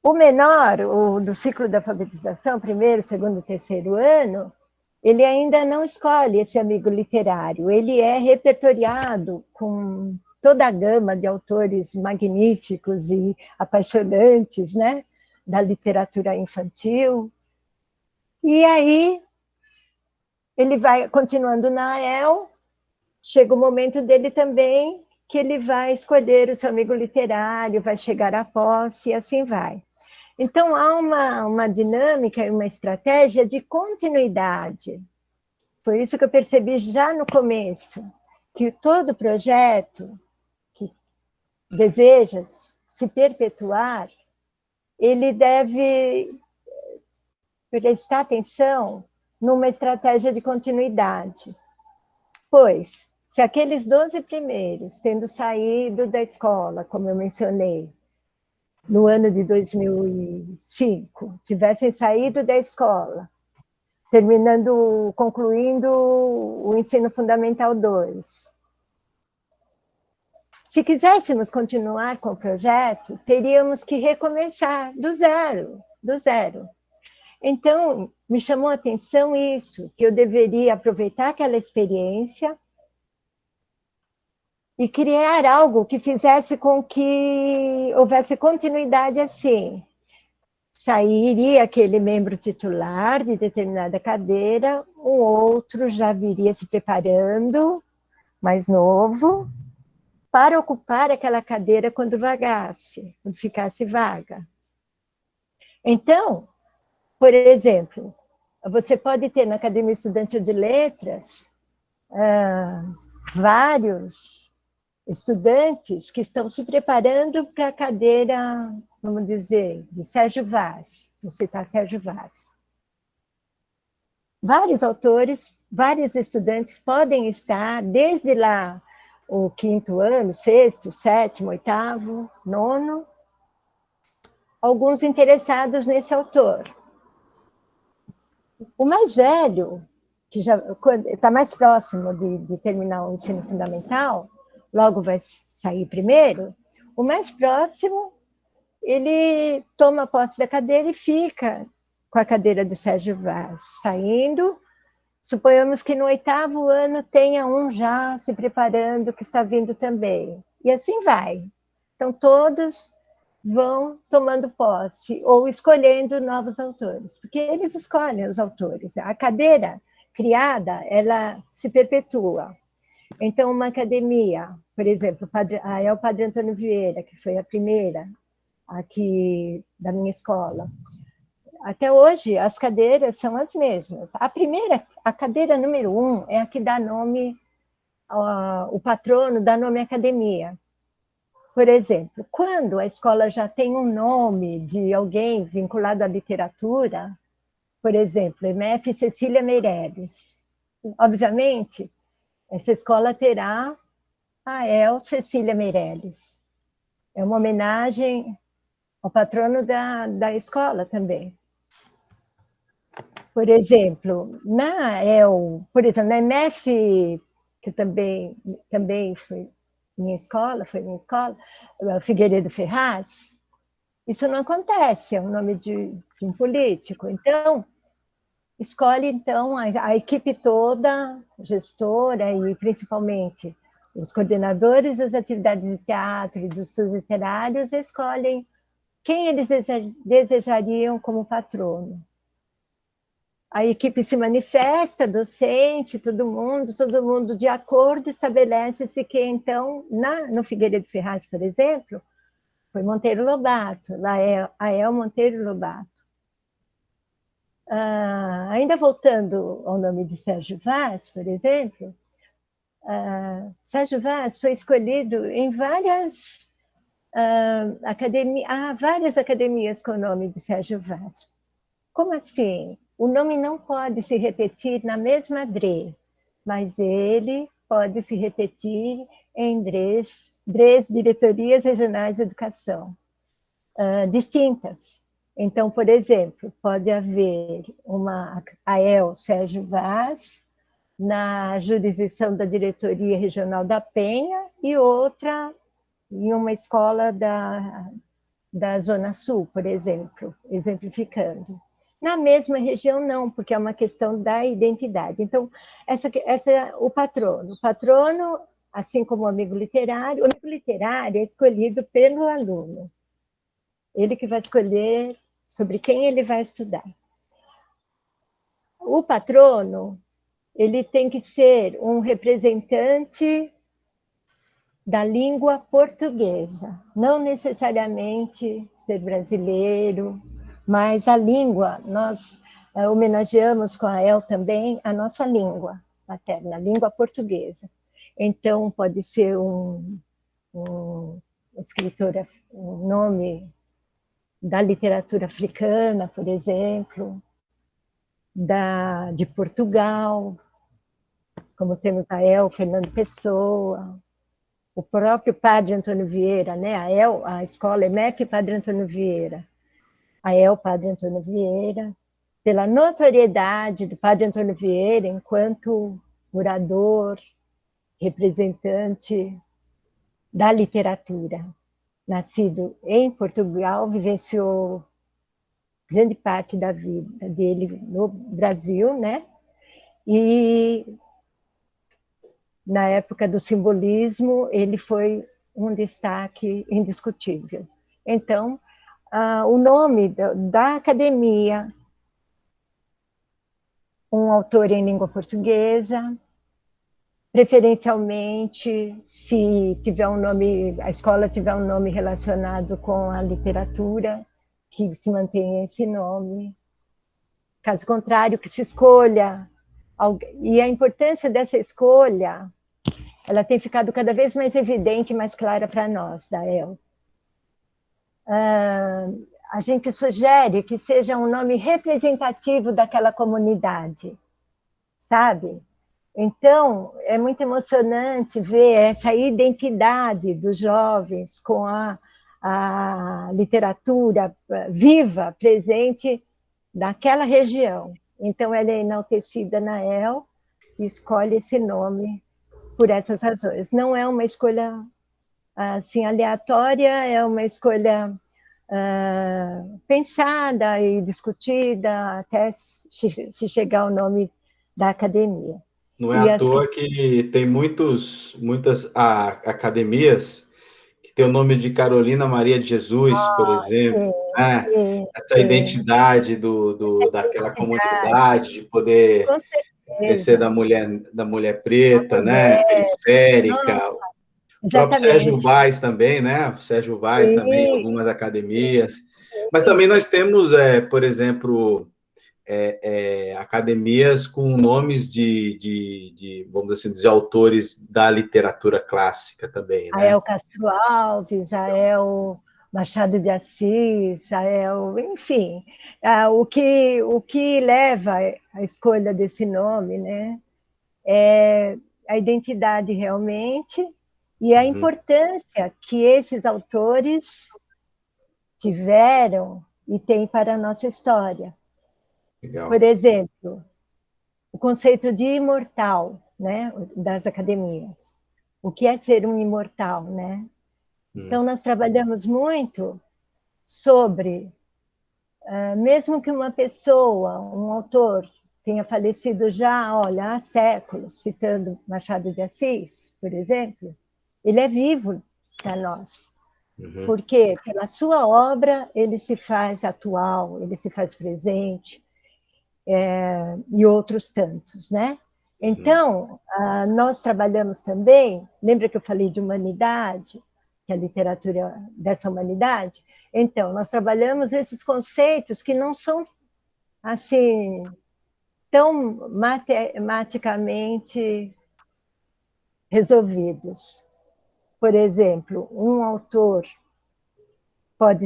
O menor, o do ciclo da alfabetização, primeiro, segundo, terceiro ano, ele ainda não escolhe esse amigo literário, ele é repertoriado com toda a gama de autores magníficos e apaixonantes, né, da literatura infantil. E aí, ele vai continuando na AEL, chega o momento dele também que ele vai escolher o seu amigo literário, vai chegar à posse, e assim vai. Então, há uma dinâmica e uma estratégia de continuidade. Foi isso que eu percebi já no começo, que todo projeto que deseja se perpetuar, ele deve prestar atenção numa estratégia de continuidade. Pois, se aqueles 12 primeiros, tendo saído da escola, como eu mencionei, no ano de 2005, tivessem saído da escola, concluindo o ensino fundamental 2, se quiséssemos continuar com o projeto, teríamos que recomeçar do zero, do zero. Então, me chamou a atenção isso, que eu deveria aproveitar aquela experiência e criar algo que fizesse com que houvesse continuidade assim. Sairia aquele membro titular de determinada cadeira, um outro já viria se preparando, mais novo, para ocupar aquela cadeira quando vagasse, quando ficasse vaga. Então, por exemplo, você pode ter na Academia Estudantil de Letras vários estudantes que estão se preparando para a cadeira, vamos dizer, de Sérgio Vaz, vou citar Sérgio Vaz. Vários autores, vários estudantes podem estar, desde lá, o quinto ano, sexto, sétimo, oitavo, nono, alguns interessados nesse autor. O mais velho, que já está mais próximo de terminar o ensino fundamental, logo vai sair primeiro, o mais próximo, ele toma posse da cadeira e fica com a cadeira de Sérgio Vaz, saindo. Suponhamos que no 8º ano tenha um já se preparando, que está vindo também. E assim vai. Então, todos vão tomando posse ou escolhendo novos autores, porque eles escolhem os autores. A cadeira criada, ela se perpetua. Então, uma academia, por exemplo, é o Padre Antônio Vieira, que foi a primeira aqui da minha escola. Até hoje, as cadeiras são as mesmas. A cadeira número 1 é a que dá nome, o patrono dá nome à academia. Por exemplo, quando a escola já tem um nome de alguém vinculado à literatura, por exemplo, MF Cecília Meirelles, obviamente, essa escola terá a El Cecília Meirelles. É uma homenagem ao patrono da escola também. Por exemplo, na MF, que também foi minha escola, Figueiredo Ferraz, isso não acontece, é o nome de um político. Então, escolhe então a equipe toda, gestora e principalmente os coordenadores das atividades de teatro e dos estudos literários escolhem quem eles desejariam como patrono. A equipe se manifesta, docente, todo mundo de acordo, estabelece-se que, então, no Figueiredo Ferraz, por exemplo, foi Monteiro Lobato, lá é Ael Monteiro Lobato. Ainda voltando ao nome de Sérgio Vaz, por exemplo, Sérgio Vaz foi escolhido em várias várias academias com o nome de Sérgio Vaz. Como assim? O nome não pode se repetir na mesma DRE, mas ele pode se repetir em DREs, Diretorias Regionais de Educação, distintas. Então, por exemplo, pode haver uma AEL Sérgio Vaz, na jurisdição da Diretoria Regional da Penha, e outra em uma escola da Zona Sul, por exemplo, exemplificando. Na mesma região, não, porque é uma questão da identidade. Então, essa é o patrono. O patrono, assim como o amigo literário é escolhido pelo aluno. Ele que vai escolher sobre quem ele vai estudar. O patrono, ele tem que ser um representante da língua portuguesa, não necessariamente ser brasileiro, mas a língua, nós homenageamos com a El também a nossa língua materna, a língua portuguesa. Então, pode ser um escritor, um nome da literatura africana, por exemplo, de Portugal, como temos a El Fernando Pessoa, o próprio Padre Antônio Vieira, né? A escola EMEF Padre Antônio Vieira, a El Padre Antônio Vieira, pela notoriedade do Padre Antônio Vieira enquanto orador, representante da literatura. Nascido em Portugal, vivenciou grande parte da vida dele no Brasil, né? E na época do simbolismo, ele foi um destaque indiscutível. Então, o nome da academia, um autor em língua portuguesa, preferencialmente, se tiver um nome, a escola tiver um nome relacionado com a literatura, que se mantenha esse nome. Caso contrário, que se escolha. E a importância dessa escolha, ela tem ficado cada vez mais evidente e mais clara para nós, da El. A gente sugere que seja um nome representativo daquela comunidade, sabe? Então, é muito emocionante ver essa identidade dos jovens com a a literatura viva, presente naquela região. Então, ela é enaltecida na EL e escolhe esse nome por essas razões. Não é uma escolha assim aleatória, é uma escolha pensada e discutida até se chegar ao nome da academia. Não é E à as toa que tem muitas academias que tem o nome de Carolina Maria de Jesus, por exemplo, sim, né? sim, Essa sim. identidade Essa daquela identidade, comunidade, de poder com conhecer certeza. da mulher preta, A né? mulher, Periférica. nossa, O próprio Sérgio exatamente. Vaz também, né? O Sérgio Vaz também, Sim, algumas academias. Mas sim. também nós temos, por exemplo, academias com nomes vamos dizer assim, de autores da literatura clássica também, A né? El Castro Alves, a El Machado de Assis, a El, enfim, o que leva à escolha desse nome, né? É a identidade realmente e a Uhum, importância que esses autores tiveram e têm para a nossa história. Por legal. exemplo, o conceito de imortal, né, das academias. O que é ser um imortal, né? Uhum, Então, nós trabalhamos muito sobre, mesmo que uma pessoa, um autor, tenha falecido já, olha, há séculos, citando Machado de Assis, por exemplo, ele é vivo para nós, uhum, porque pela sua obra ele se faz atual, ele se faz presente, e outros tantos, né? uhum. Então, nós trabalhamos também, lembra que eu falei de humanidade, que é a literatura dessa humanidade? Então, nós trabalhamos esses conceitos que não são, assim, tão matematicamente resolvidos. Por exemplo, um autor pode,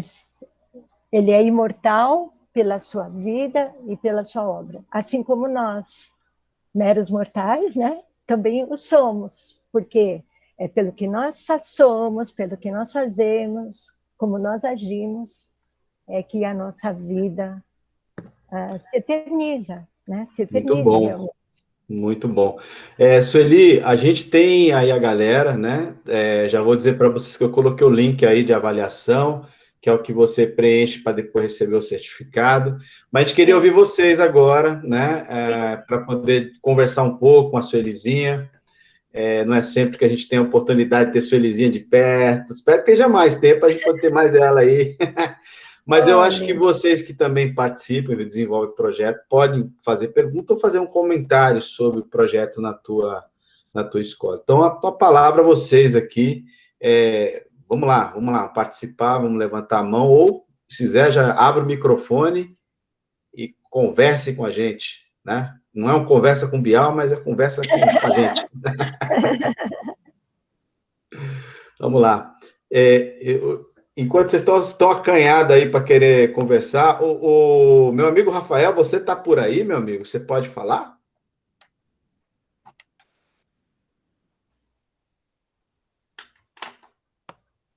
ele é imortal pela sua vida e pela sua obra, assim como nós, meros mortais, né? Também o somos, porque é pelo que nós somos, pelo que nós fazemos, como nós agimos, é que a nossa vida se eterniza, né? Se Muito eterniza bom. realmente. Muito bom. Sueli, a gente tem aí a galera, né? Já vou dizer para vocês que eu coloquei o link aí de avaliação, que é o que você preenche para depois receber o certificado. Mas a gente queria Sim, ouvir vocês agora, né? Para poder conversar um pouco com a Suelizinha. Não é sempre que a gente tem a oportunidade de ter Suelizinha de perto. Espero que esteja mais tempo, a gente pode ter mais ela aí. Mas eu acho que olha, vocês que também participam e desenvolvem o projeto podem fazer pergunta ou fazer um comentário sobre o projeto na tua escola. Então, a palavra a vocês aqui. Vamos lá, participar, vamos levantar a mão, ou, se quiser, já abre o microfone e converse com a gente, né? Não é uma conversa com o Bial, mas é conversa com a gente. Vamos lá. Enquanto vocês estão acanhados aí para querer conversar, o meu amigo Rafael, você está por aí, meu amigo? Você pode falar?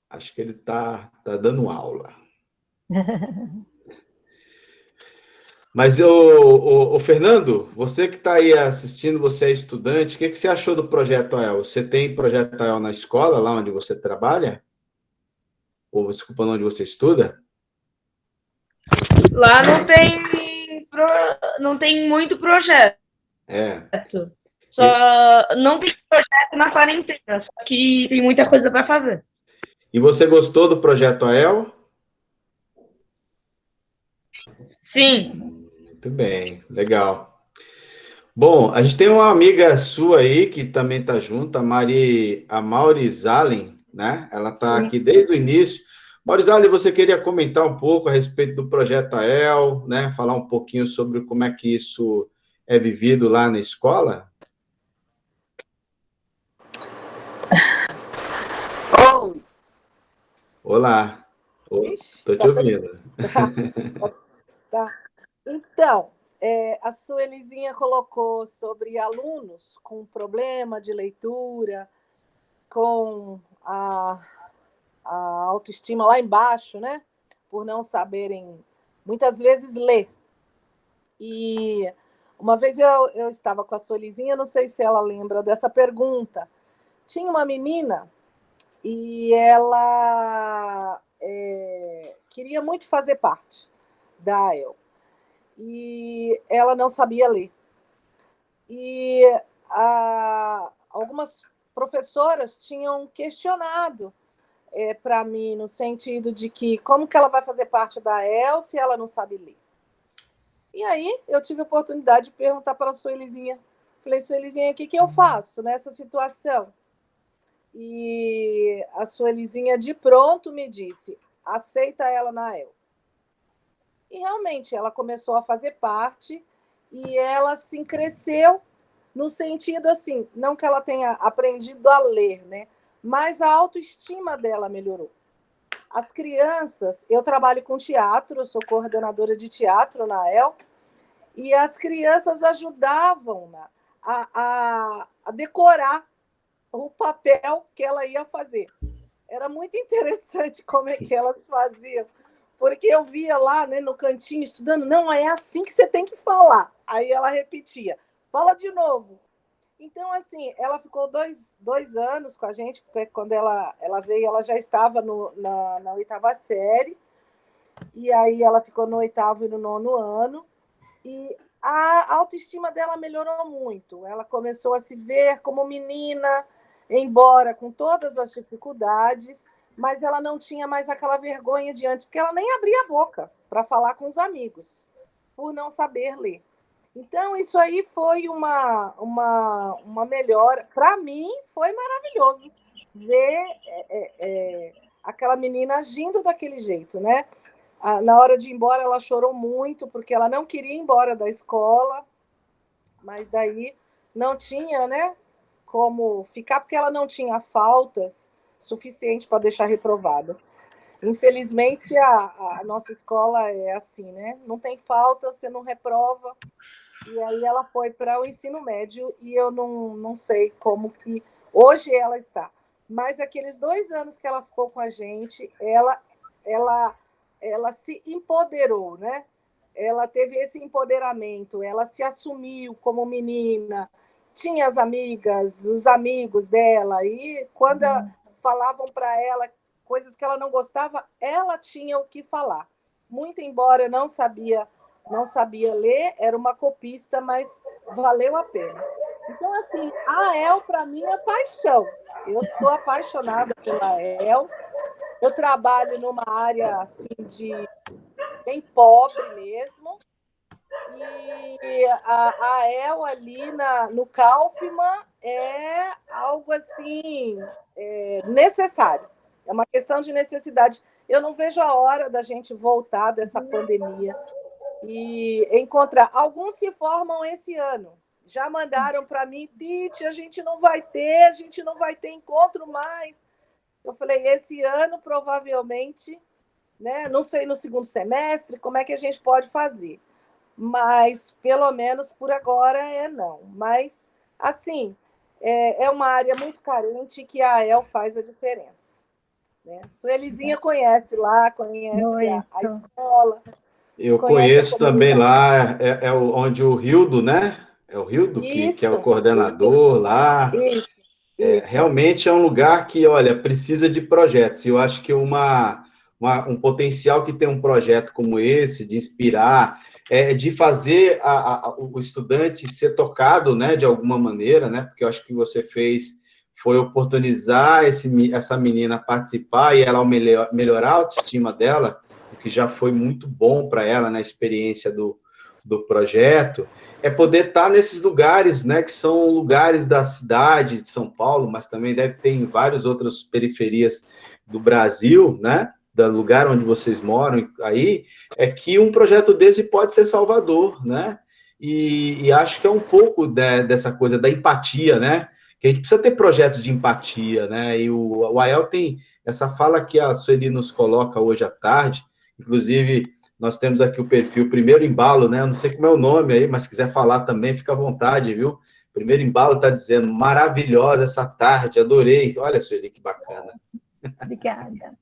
Acho que ele tá dando aula. Mas, o Fernando, você que está aí assistindo, você é estudante, o que você achou do Projeto AEL? Você tem Projeto AEL na escola, lá onde você trabalha? Ou, desculpa, onde você estuda? Lá não tem, não tem muito projeto. É. Só não tem projeto na quarentena, só que tem muita coisa para fazer. E você gostou do Projeto AEL? Sim, Muito bem, legal. Bom, a gente tem uma amiga sua aí que também está junto, a Mauri Zalen, né? Ela está sim. aqui desde o início. Mauri Zalen, você queria comentar um pouco a respeito do projeto AEL, né? Falar um pouquinho sobre como é que isso é vivido lá na escola? Oi, Olá, ixi, estou te ouvindo. tá. Então, a Suelizinha colocou sobre alunos com problema de leitura, com a autoestima lá embaixo, né? Por não saberem, muitas vezes, ler. E uma vez eu estava com a Suelizinha, não sei se ela lembra dessa pergunta. Tinha uma menina e ela queria muito fazer parte da AEL. E ela não sabia ler. E algumas professoras tinham questionado para mim, no sentido de que como que ela vai fazer parte da AEL se ela não sabe ler? E aí eu tive a oportunidade de perguntar para a Suelizinha. Falei, Suelizinha, o que eu faço nessa situação? E a Suelizinha de pronto me disse, aceita ela na AEL. E realmente ela começou a fazer parte e ela assim cresceu no sentido assim, não que ela tenha aprendido a ler, né? Mas a autoestima dela melhorou. As crianças, eu trabalho com teatro, eu sou coordenadora de teatro na AEL, e as crianças ajudavam a decorar o papel que ela ia fazer. Era muito interessante como é que elas faziam, porque eu via lá, né, no cantinho estudando, não, é assim que você tem que falar. Aí ela repetia, fala de novo. Então, assim, ela ficou dois anos com a gente, porque quando ela veio, ela já estava na 8ª série, e aí ela ficou no 8º e no 9º ano, e a autoestima dela melhorou muito. Ela começou a se ver como menina, embora com todas as dificuldades, mas ela não tinha mais aquela vergonha de antes, porque ela nem abria a boca para falar com os amigos, por não saber ler. Então, isso aí foi uma melhora. Para mim, foi maravilhoso ver aquela menina agindo daquele jeito, né? Na hora de ir embora, ela chorou muito, porque ela não queria ir embora da escola, mas daí não tinha, né, como ficar, porque ela não tinha faltas suficiente para deixar reprovada. Infelizmente, a nossa escola é assim, né? Não tem falta, você não reprova. E aí ela foi para o ensino médio e eu não sei como que hoje ela está. Mas aqueles 2 anos que ela ficou com a gente, ela se empoderou, né? Ela teve esse empoderamento, ela se assumiu como menina, tinha as amigas, os amigos dela, e quando falavam para ela coisas que ela não gostava, ela tinha o que falar. Muito embora não sabia ler, era uma copista, mas valeu a pena. Então, assim, a AEL, para mim, é paixão. Eu sou apaixonada pela AEL. Eu trabalho numa área assim, bem pobre mesmo. E a AEL ali no Kaufmann é algo assim necessário. É uma questão de necessidade. Eu não vejo a hora da gente voltar dessa pandemia e encontrar. Alguns se formam esse ano. Já mandaram para mim, Tite, a gente não vai ter encontro mais. Eu falei, esse ano provavelmente, né? Não sei no segundo semestre como é que a gente pode fazer. Mas, pelo menos por agora, não. Mas, assim, é uma área muito carente que a AEL faz a diferença. Né? Suelizinha conhece lá, conhece a escola. Eu conheço também lá, onde o Rildo, né? É o Rildo que é o coordenador lá. Isso. Realmente é um lugar que, olha, precisa de projetos. Eu acho que um potencial que tem um projeto como esse, de inspirar, de fazer o estudante ser tocado, né, de alguma maneira, né? Porque eu acho que você foi oportunizar essa menina participar e ela melhorar a autoestima dela, o que já foi muito bom para ela na experiência do projeto, é poder estar nesses lugares, né, que são lugares da cidade de São Paulo, mas também deve ter em várias outras periferias do Brasil, né, do lugar onde vocês moram aí, é que um projeto desse pode ser salvador, né, e acho que é um pouco dessa coisa da empatia, né, que a gente precisa ter projetos de empatia, né, e o AEL tem essa fala que a Sueli nos coloca hoje à tarde, inclusive nós temos aqui o perfil Primeiro Embalo, né? Eu não sei como é o nome aí, mas se quiser falar também, fica à vontade, viu? Primeiro Embalo está dizendo, maravilhosa essa tarde, adorei. Olha, Sueli, que bacana. Obrigada.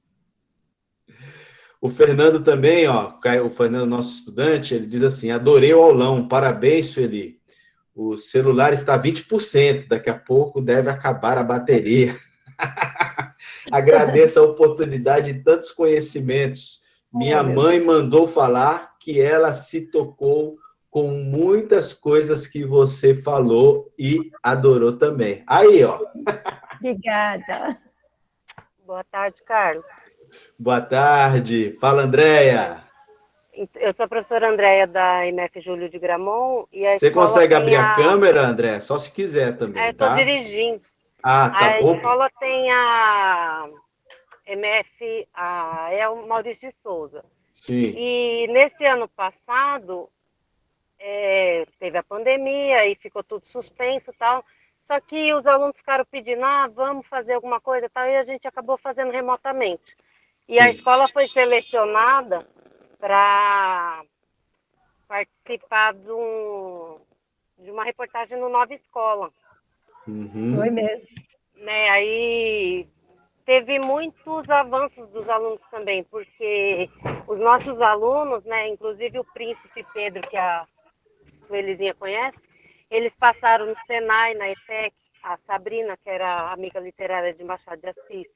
O Fernando também, ó, o Fernando, nosso estudante, ele diz assim: adorei o aulão, parabéns, Sueli. O celular está 20%, daqui a pouco deve acabar a bateria. Agradeço a oportunidade e tantos conhecimentos. Minha mãe mandou falar que ela se tocou com muitas coisas que você falou e adorou também. Aí, ó. Obrigada. Boa tarde, Carlos. Boa tarde. Fala, Andréia. Eu sou a professora Andréia da MF Júlio de Gramont e a Você escola consegue tem abrir a câmera, André? Só se quiser também, estou tá? dirigindo. Ah, tá. A Opa. escola tem a MF, é o Maurício de Souza. Sim. E nesse ano passado, teve a pandemia e ficou tudo suspenso e tal. Só que os alunos ficaram pedindo, vamos fazer alguma coisa e tal, e a gente acabou fazendo remotamente. E a escola foi selecionada para participar de uma reportagem no Nova Escola. Foi mesmo. Né? Aí teve muitos avanços dos alunos também, porque os nossos alunos, né, inclusive o Príncipe Pedro, que a Suelizinha conhece, eles passaram no Senai, na ETEC, a Sabrina, que era a amiga literária de Machado de Assis,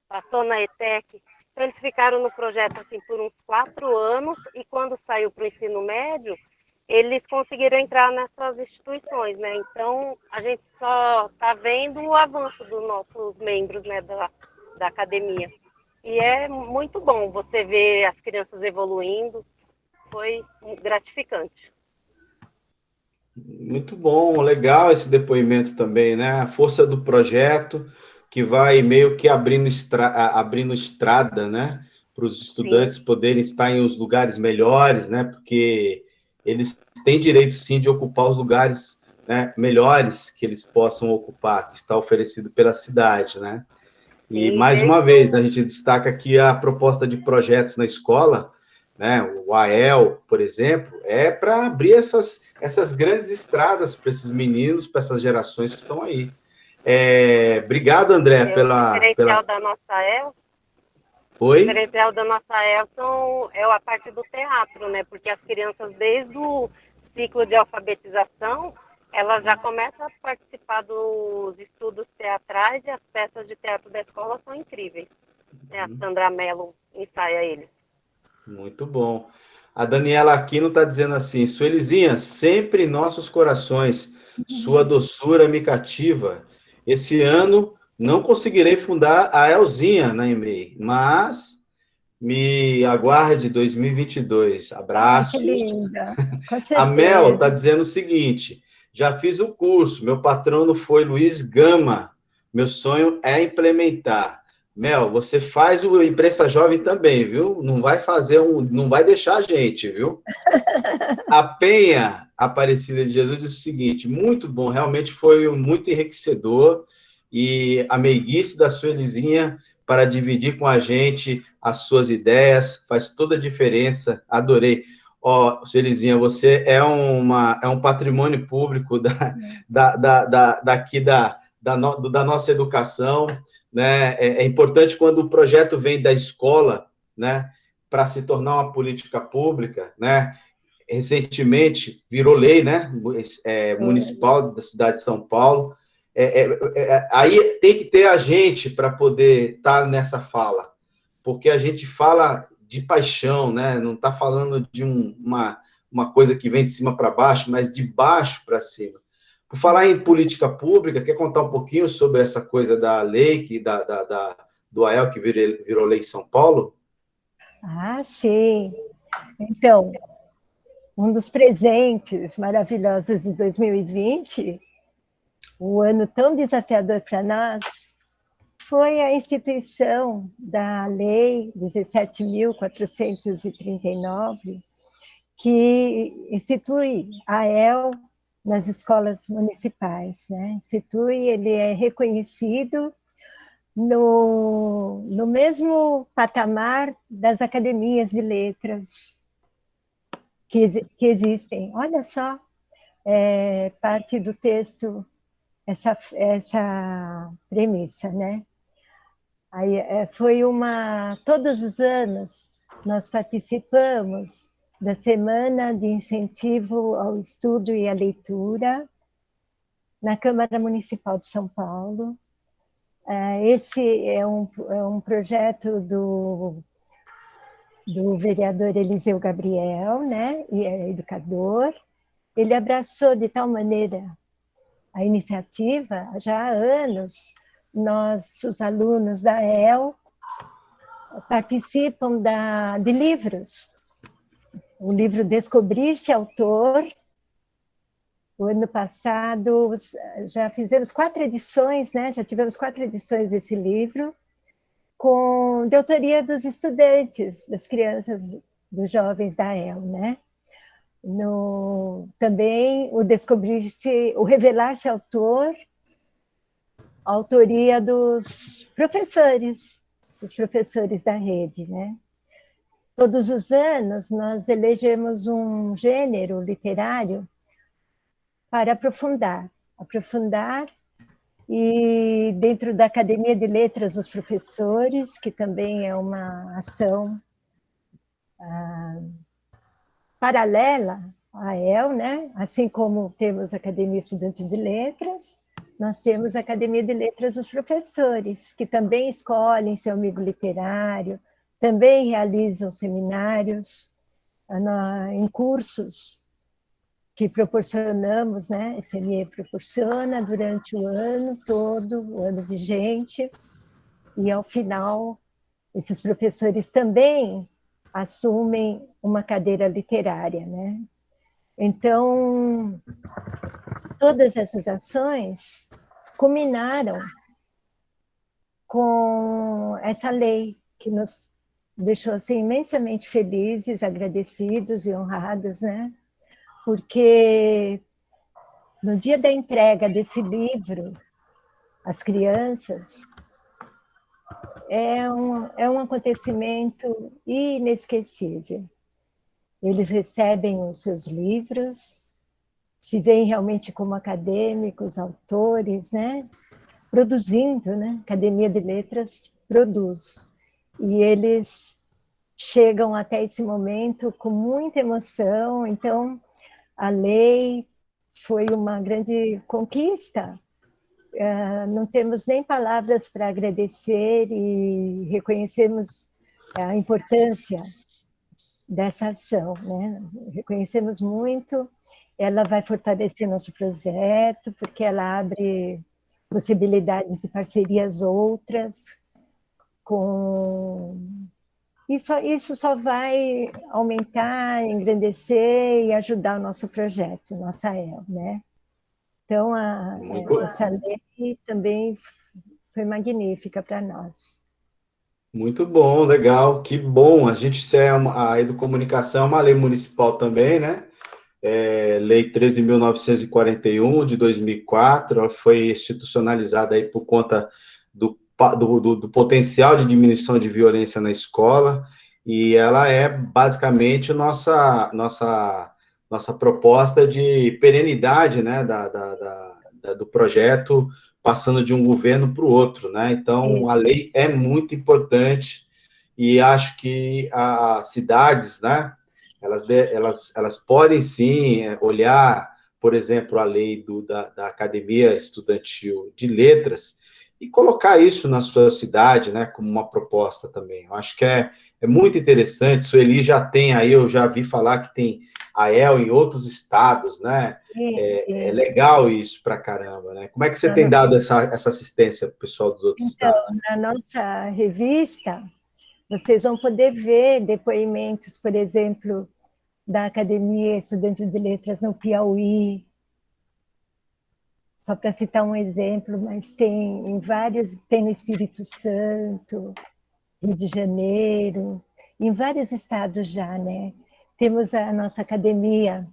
passou na ETEC. Então, eles ficaram no projeto assim, por uns 4 anos, e quando saiu para o ensino médio, eles conseguiram entrar nessas instituições, né? Então, a gente só está vendo o avanço dos nossos membros, né, da academia. E é muito bom você ver as crianças evoluindo, foi gratificante. Muito bom, legal esse depoimento também, né? A força do projeto que vai meio que abrindo estrada, né? Para os estudantes poderem estar em os lugares melhores, né? Porque eles têm direito, sim, de ocupar os lugares, né, melhores que eles possam ocupar, que está oferecido pela cidade, né? E, mais uma vez, a gente destaca aqui a proposta de projetos na escola, né? O AEL, por exemplo, é para abrir essas grandes estradas para esses meninos, para essas gerações que estão aí. Obrigado, André, O diferencial da nossa EL, Oi? O diferencial da nossa EL é a parte do teatro, né? Porque as crianças, desde o ciclo de alfabetização, elas já começam a participar dos estudos teatrais, e as peças de teatro da escola são incríveis. A Sandra Mello ensaia eles. Muito bom. A Daniela Aquino está dizendo assim: Suelizinha, sempre em nossos corações, sua doçura me cativa. Esse ano não conseguirei fundar a Elzinha na EMEI, mas me aguarde 2022. Abraços. Que linda. Com certeza. A Mel está dizendo o seguinte: já fiz o curso, meu patrono foi Luiz Gama. Meu sonho é implementar. Mel, você faz o Imprensa Jovem também, viu? Não vai não vai deixar a gente, viu? A Penha Aparecida de Jesus disse o seguinte: muito bom, realmente foi muito enriquecedor, e a meiguice da Suelizinha para dividir com a gente as suas ideias faz toda a diferença. Adorei. Ó, Suelizinha, você é um patrimônio público daqui da nossa educação, né? É importante quando o projeto vem da escola, né, para se tornar uma política pública, né? Recentemente virou lei, né, municipal da cidade de São Paulo. Aí tem que ter a gente para poder estar nessa fala, porque a gente fala de paixão, né? Não está falando de uma coisa que vem de cima para baixo, mas de baixo para cima. Por falar em política pública, quer contar um pouquinho sobre essa coisa da lei, do AEL que virou lei em São Paulo? Sim. Então, um dos presentes maravilhosos de 2020, um ano tão desafiador para nós, foi a instituição da Lei 17.439, que institui a AEL nas escolas municipais, né? Ele é reconhecido no mesmo patamar das academias de letras que existem. Olha só, parte do texto, essa premissa, né? Aí, todos os anos nós participamos da Semana de Incentivo ao Estudo e à Leitura na Câmara Municipal de São Paulo. Esse é um projeto do vereador Eliseu Gabriel, né, e é educador. Ele abraçou de tal maneira a iniciativa, já há anos, os alunos da EL, participam de livros. O livro Descobrir-se Autor. O ano passado já fizemos 4 edições, né? Já tivemos 4 edições desse livro, de autoria dos estudantes, das crianças, dos jovens da EL, né? Também o Revelar-se Autor, a autoria dos professores da rede, né? Todos os anos nós elegemos um gênero literário para aprofundar, e dentro da Academia de Letras dos Professores, que também é uma ação paralela à EL, né? Assim como temos a Academia Estudante de Letras, nós temos a Academia de Letras dos Professores, que também escolhem seu amigo literário, também realizam seminários em cursos que proporcionamos, né? A SME proporciona durante o ano todo, o ano vigente, e ao final, esses professores também assumem uma cadeira literária, né? Então, todas essas ações culminaram com essa lei que nos deixou assim, imensamente felizes, agradecidos e honrados, né? Porque no dia da entrega desse livro às crianças, é um acontecimento inesquecível. Eles recebem os seus livros, se veem realmente como acadêmicos, autores, né? Produzindo, né? Academia de Letras produz. E eles chegam até esse momento com muita emoção. Então, a lei foi uma grande conquista. Não temos nem palavras para agradecer e reconhecemos a importância dessa ação, né? Reconhecemos muito. Ela vai fortalecer nosso projeto, porque ela abre possibilidades de parcerias outras, isso só vai aumentar, engrandecer e ajudar o nosso projeto, nossa EL, né? Então, essa lei também foi magnífica para nós. Muito bom, legal, que bom. A Educomunicação é uma lei municipal também, né? Lei 13.941 de 2004, ela foi institucionalizada aí por conta do potencial de diminuição de violência na escola, e ela é basicamente nossa proposta de perenidade, né, do projeto, passando de um governo para o outro, né? Então, a lei é muito importante, e acho que as cidades, né, elas podem sim olhar, por exemplo, a lei da Academia Estudantil de Letras e colocar isso na sua cidade, né, como uma proposta também. Eu acho que é muito interessante. Sueli já tem aí, eu já vi falar que tem a EL em outros estados, né? É legal isso pra caramba, né? Como é que você tem dado essa assistência para o pessoal dos outros estados? Na nossa revista, vocês vão poder ver depoimentos, por exemplo, da Academia Estudante de Letras no Piauí, só para citar um exemplo, mas tem no Espírito Santo, Rio de Janeiro, em vários estados já, né? Temos a nossa academia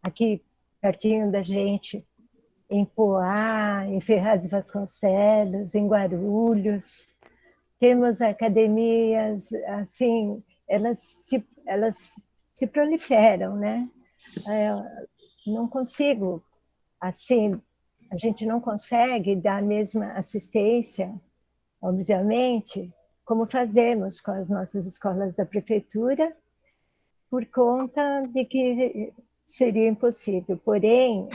aqui pertinho da gente, em Poá, em Ferraz de Vasconcelos, em Guarulhos. Temos academias, assim, elas se proliferam, né? Não consigo, assim, a gente não consegue dar a mesma assistência obviamente, como fazemos com as nossas escolas da prefeitura, por conta de que seria impossível. Porém,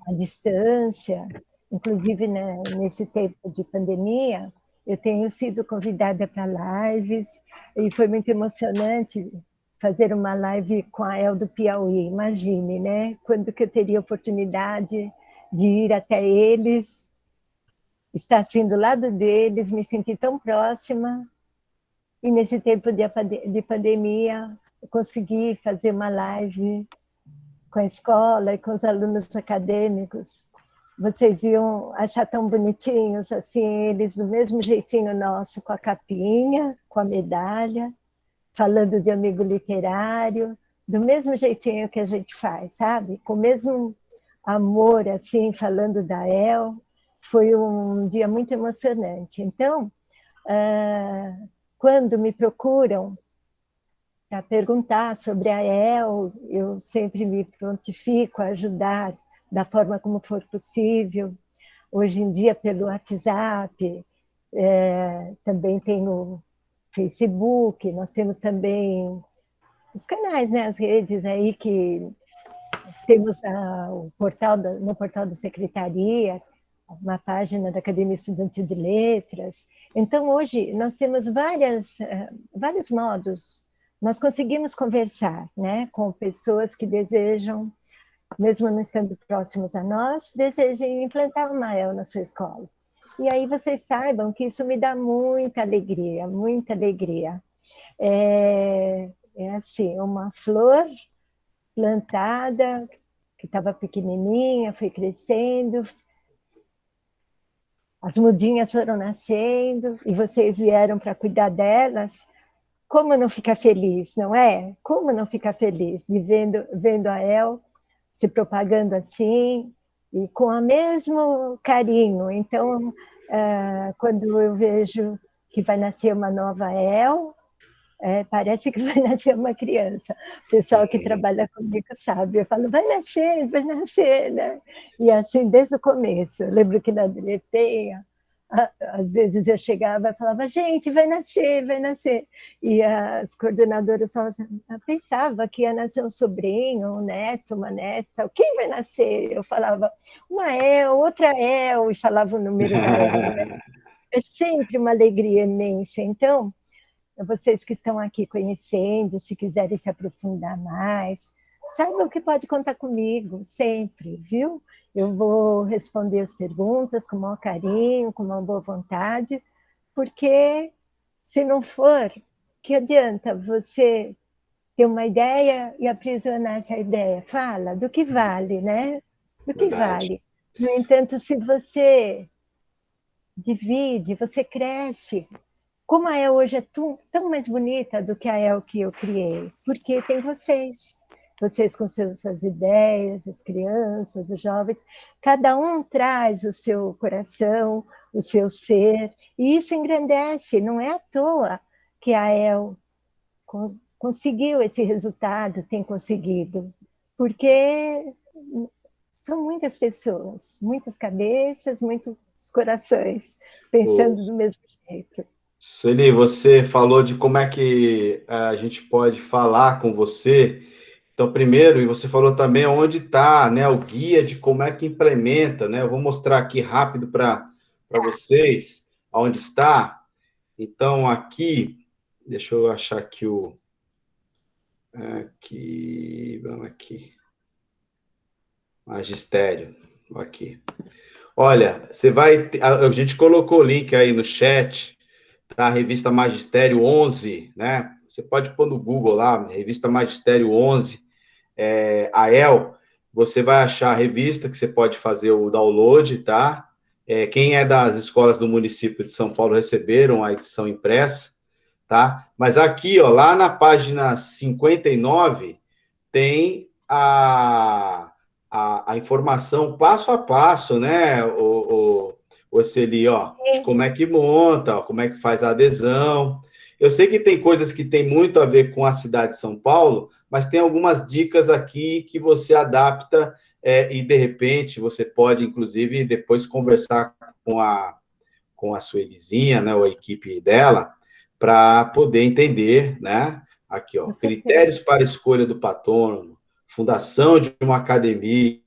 a distância, inclusive, né, nesse tempo de pandemia, eu tenho sido convidada para lives, e foi muito emocionante fazer uma live com a El do Piauí. Imagine, né? Quando que eu teria oportunidade de ir até eles, estar assim do lado deles, me sentir tão próxima, e nesse tempo de pandemia, eu consegui fazer uma live com a escola e com os alunos acadêmicos. Vocês iam achar tão bonitinhos, assim, eles do mesmo jeitinho nosso, com a capinha, com a medalha, falando de amigo literário, do mesmo jeitinho que a gente faz, sabe? Com o mesmo amor, assim, falando da El. Foi um dia muito emocionante. Então, quando me procuram para perguntar sobre a El, eu sempre me prontifico a ajudar da forma como for possível. Hoje em dia, pelo WhatsApp, também tem o Facebook, nós temos também os canais, né, as redes aí que temos no portal da Secretaria, uma página da Academia Estudantil de Letras. Então, hoje, nós temos vários modos. Nós conseguimos conversar, né, com pessoas que desejam, mesmo não estando próximas a nós, desejem implantar uma El na sua escola. E aí vocês saibam que isso me dá muita alegria, muita alegria. É assim, uma flor plantada, que estava pequenininha, foi crescendo, as mudinhas foram nascendo, e vocês vieram para cuidar delas. Como não ficar feliz, não é? Como não ficar feliz de vendo a El se propagando assim, e com o mesmo carinho. Então, quando eu vejo que vai nascer uma nova El, parece que vai nascer uma criança. O pessoal que trabalha comigo sabe, eu falo, vai nascer, né? E assim, desde o começo. Eu lembro que na Direteia, às vezes eu chegava e falava, gente, vai nascer, vai nascer. E as coordenadoras falavam assim, eu pensava que ia nascer um sobrinho, um neto, uma neta, quem vai nascer? Eu falava, uma El, outra El, e falava o número da El, né? É sempre uma alegria imensa. Então, vocês que estão aqui conhecendo, se quiserem se aprofundar mais, saibam que pode contar comigo, sempre, viu? Eu vou responder as perguntas com o maior carinho, com uma boa vontade, porque se não for, que adianta você ter uma ideia e aprisionar essa ideia? Fala, do que vale, né? Do que vale. No entanto, se você divide, você cresce. Como a El hoje é tão mais bonita do que a El que eu criei, porque tem vocês com suas ideias, as crianças, os jovens, cada um traz o seu coração, o seu ser, e isso engrandece, não é à toa que a El conseguiu esse resultado, tem conseguido, porque são muitas pessoas, muitas cabeças, muitos corações, pensando do mesmo jeito. Sueli, você falou de como é que a gente pode falar com você. Então, primeiro, e você falou também onde está, né, o guia de como é que implementa, né? Eu vou mostrar aqui rápido para vocês onde está. Então, aqui, deixa eu achar aqui vamos aqui. Magistério, aqui. Olha, a gente colocou o link aí no chat, tá? A revista Magistério 11, né? Você pode pôr no Google lá, revista Magistério 11, a El, você vai achar a revista que você pode fazer o download, tá? Quem é das escolas do município de São Paulo receberam a edição impressa, tá? Mas aqui, ó, lá na página 59, tem a informação passo a passo, né, o Celi, ó, de como é que monta, ó, como é que faz a adesão. Eu sei que tem coisas que tem muito a ver com a cidade de São Paulo, mas tem algumas dicas aqui que você adapta e, de repente, você pode, inclusive, depois conversar com com a Suelizinha, né, ou a equipe dela, para poder entender, né? Aqui, ó, critérios para escolha do patrono, fundação de uma academia.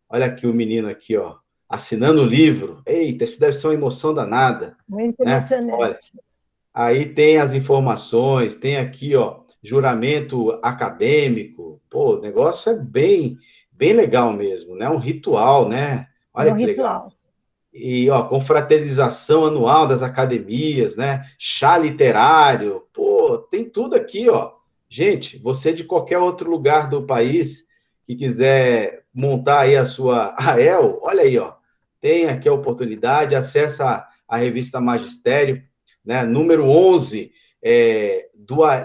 Olha aqui o menino aqui, ó, assinando o livro. Eita, isso deve ser uma emoção danada. Muito Né? emocionante. Olha, aí tem as informações, tem aqui, ó, juramento acadêmico. Pô, o negócio é bem legal mesmo, né? Um ritual, né? Olha que legal. E, ó, confraternização anual das academias, né? Chá literário. Pô, tem tudo aqui, ó. Gente, você de qualquer outro lugar do país que quiser montar aí a sua AEL, olha aí, ó. Tem aqui a oportunidade, acessa a revista Magistério, né? Número 11,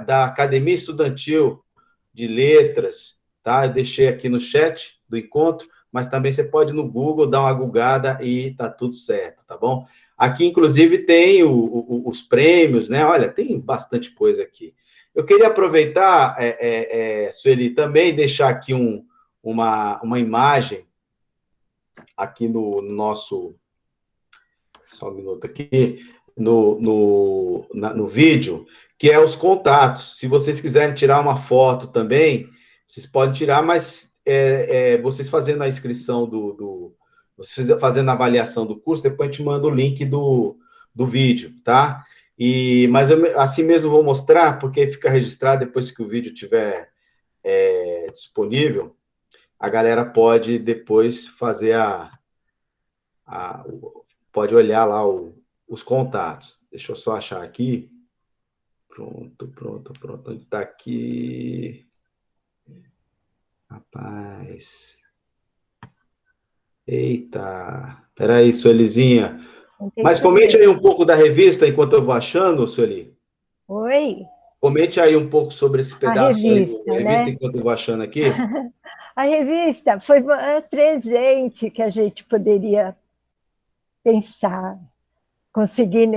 da Academia Estudantil de Letras, tá? Eu deixei aqui no chat do encontro, mas também você pode ir no Google, dar uma googada e tá tudo certo, tá bom? Aqui, inclusive, tem os prêmios, né? Olha, tem bastante coisa aqui. Eu queria aproveitar, Sueli, também deixar aqui uma imagem aqui no nosso... Só um minuto aqui. No vídeo, que é os contatos. Se vocês quiserem tirar uma foto também, vocês podem tirar, mas vocês fazendo a inscrição vocês fazendo a avaliação do curso, depois a gente manda o link do vídeo, tá? Mas eu assim mesmo vou mostrar, porque fica registrado depois que o vídeo estiver disponível, a galera pode depois fazer pode olhar lá os contatos. Deixa eu só achar aqui. Pronto. Onde está aqui? Rapaz. Eita. Peraí, Suelizinha. Mas comente aí um pouco da revista enquanto eu vou achando, Sueli. Oi. Comente aí um pouco sobre esse pedaço revista, aí, né? Enquanto eu vou achando aqui. A revista foi um presente que a gente poderia pensar, conseguir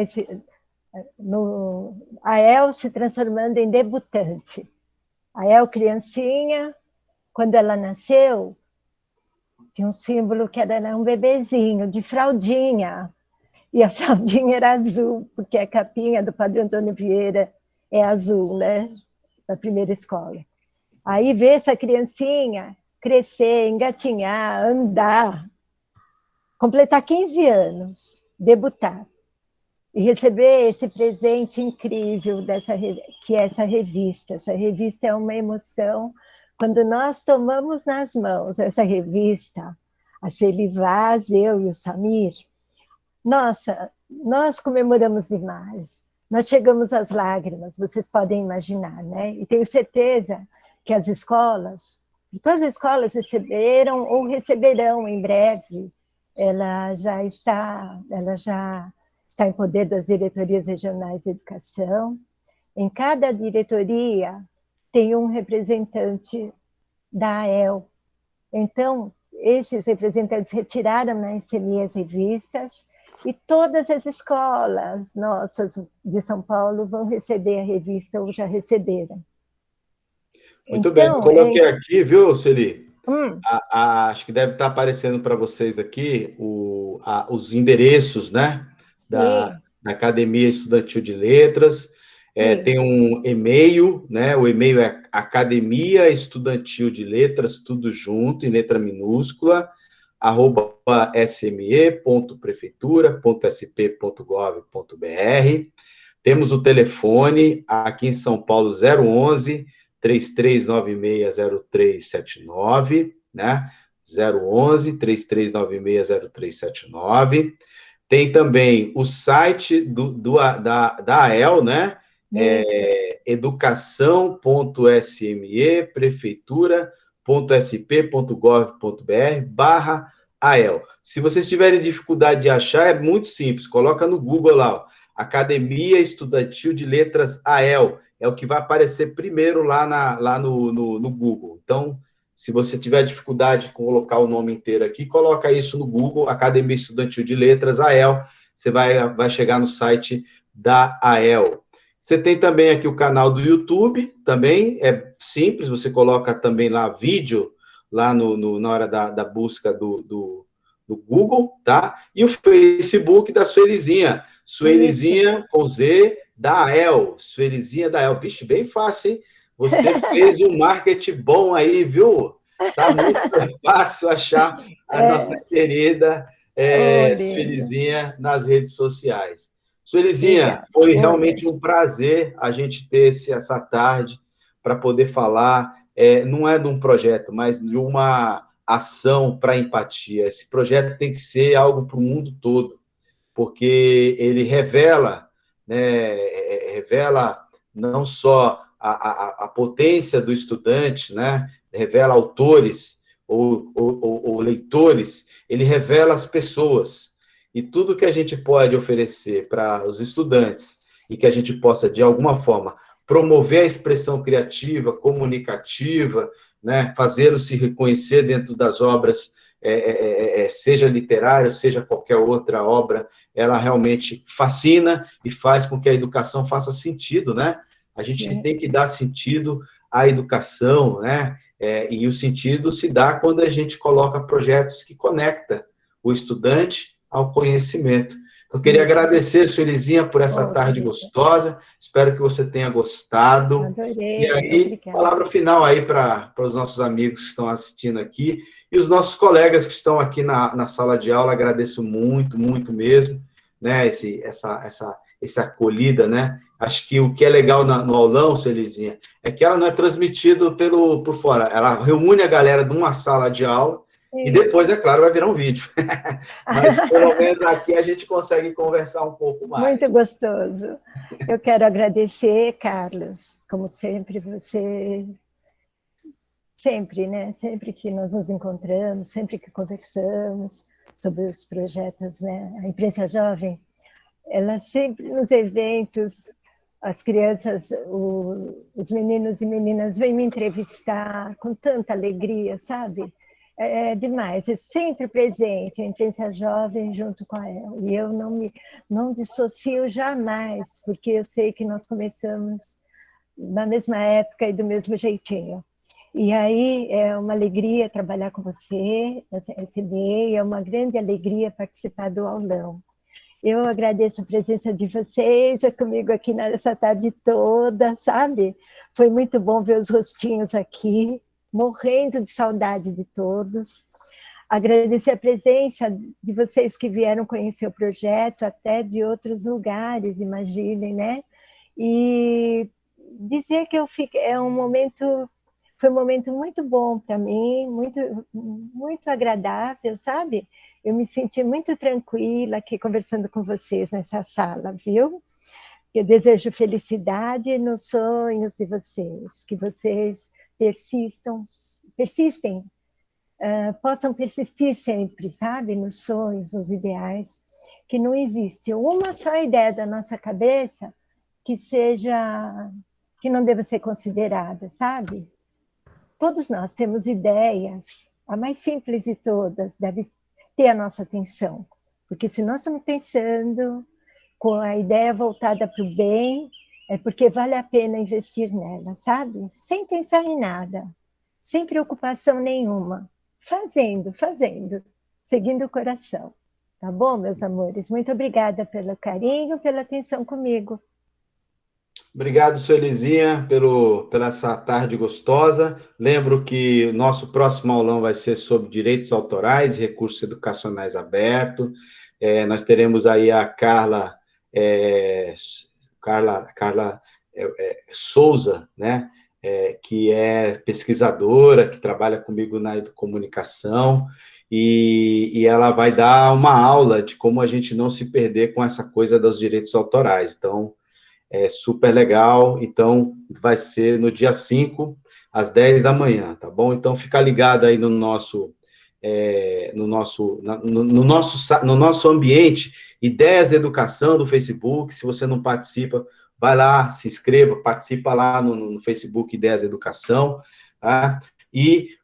a El se transformando em debutante. A El criancinha, quando ela nasceu, tinha um símbolo que era um bebezinho, de fraldinha. E a fraldinha era azul, porque a capinha do Padre Antônio Vieira é azul, né? Da primeira escola. Aí ver essa criancinha crescer, engatinhar, andar, completar 15 anos, debutar, e receber esse presente incrível que é essa revista. Essa revista é uma emoção. Quando nós tomamos nas mãos essa revista, a Sueli Vaz, eu e o Samir, nossa, nós comemoramos demais. Nós chegamos às lágrimas, vocês podem imaginar, né? E tenho certeza que as escolas, todas as escolas receberam ou receberão em breve. Ela já está em poder das diretorias regionais de educação. Em cada diretoria tem um representante da AEL. Então, esses representantes retiraram na ICMI as revistas e todas as escolas nossas de São Paulo vão receber a revista ou já receberam. Muito bem, eu coloquei aqui, viu, Sueli? Acho que deve estar aparecendo para vocês aqui os endereços, né? Da Academia Estudantil de Letras. Tem um e-mail, né? O e-mail é Academia Estudantil de Letras, tudo junto, em letra minúscula, @sme.prefeitura.sp.gov.br. Temos o telefone aqui em São Paulo, 011 33960379, né? 011 33960379. Tem também o site da AEL, né? educação.sme.prefeitura.sp.gov.br/AEL. Se vocês tiverem dificuldade de achar, é muito simples. Coloca no Google lá, ó, Academia Estudantil de Letras AEL. É o que vai aparecer primeiro lá no Google. Então, se você tiver dificuldade de colocar o nome inteiro aqui, coloca isso no Google, Academia Estudantil de Letras, AEL. Você vai chegar no site da AEL. Você tem também aqui o canal do YouTube, também é simples, você coloca também lá vídeo, lá na hora da busca do no Google, tá? E o Facebook da Suelizinha. Suelizinha com Z da El. Suelizinha da El. Vixe, bem fácil, hein? Você fez um marketing bom aí, viu? Tá muito fácil achar a nossa querida Suelizinha nas redes sociais. Suelizinha, foi realmente um prazer a gente ter essa tarde para poder falar, não é de um projeto, mas de uma ação para empatia. Esse projeto tem que ser algo para o mundo todo, porque ele revela, né, revela não só a potência do estudante, né, revela autores ou leitores, ele revela as pessoas. E tudo que a gente pode oferecer para os estudantes e que a gente possa, de alguma forma, promover a expressão criativa, comunicativa, né, fazê-los se reconhecer dentro das obras, seja literária, seja qualquer outra obra, ela realmente fascina e faz com que a educação faça sentido, né? A gente tem que dar sentido à educação, né? E o sentido se dá quando a gente coloca projetos que conectam o estudante ao conhecimento. Então, queria agradecer, Suelizinha, por essa tarde gostosa. Espero que você tenha gostado. Adorei. E aí, obrigada. Palavra final aí para os nossos amigos que estão assistindo aqui e os nossos colegas que estão aqui na sala de aula. Agradeço muito, muito mesmo, né? Essa acolhida, né? Acho que o que é legal no aulão, Suelizinha, é que ela não é transmitido por fora. Ela reúne a galera de uma sala de aula. Sim. E depois, é claro, vai virar um vídeo. Mas, pelo menos, aqui a gente consegue conversar um pouco mais. Muito gostoso. Eu quero agradecer, Carlos, como sempre, você... Sempre, né? Sempre que nós nos encontramos, sempre que conversamos sobre os projetos, né? A Imprensa Jovem, ela sempre, nos eventos, as crianças, os meninos e meninas vêm me entrevistar com tanta alegria, sabe? É demais, é sempre presente a Imprensa Jovem junto com a El. E eu não dissocio jamais, porque eu sei que nós começamos na mesma época e do mesmo jeitinho. E aí é uma alegria trabalhar com você, SBE, é uma grande alegria participar do aulão. Eu agradeço a presença de vocês comigo aqui nessa tarde toda, sabe? Foi muito bom ver os rostinhos aqui, morrendo de saudade de todos. Agradecer a presença de vocês que vieram conhecer o projeto, até de outros lugares, imaginem, né? E dizer que foi um momento muito bom para mim, muito agradável, sabe? Eu me senti muito tranquila aqui conversando com vocês nessa sala, viu? Eu desejo felicidade nos sonhos de vocês, que vocês persistem, possam persistir sempre, sabe? Nos sonhos, nos ideais, que não existe uma só ideia da nossa cabeça que não deva ser considerada, sabe? Todos nós temos ideias, a mais simples de todas deve ter a nossa atenção, porque se nós estamos pensando com a ideia voltada para o bem, é porque vale a pena investir nela, sabe? Sem pensar em nada, sem preocupação nenhuma, fazendo, seguindo o coração. Tá bom, meus amores? Muito obrigada pelo carinho, pela atenção comigo. Obrigado, Suelizinha, pela essa tarde gostosa. Lembro que o nosso próximo aulão vai ser sobre direitos autorais e recursos educacionais abertos. Nós teremos aí a Carla Souza, né? Que é pesquisadora, que trabalha comigo na comunicação, e ela vai dar uma aula de como a gente não se perder com essa coisa dos direitos autorais. Então, é super legal. Então, vai ser no dia 5, às 10 da manhã, tá bom? Então, fica ligado aí no nosso ambiente, Ideias Educação do Facebook. Se você não participa, vai lá, se inscreva, participa lá no Facebook Ideias Educação, tá?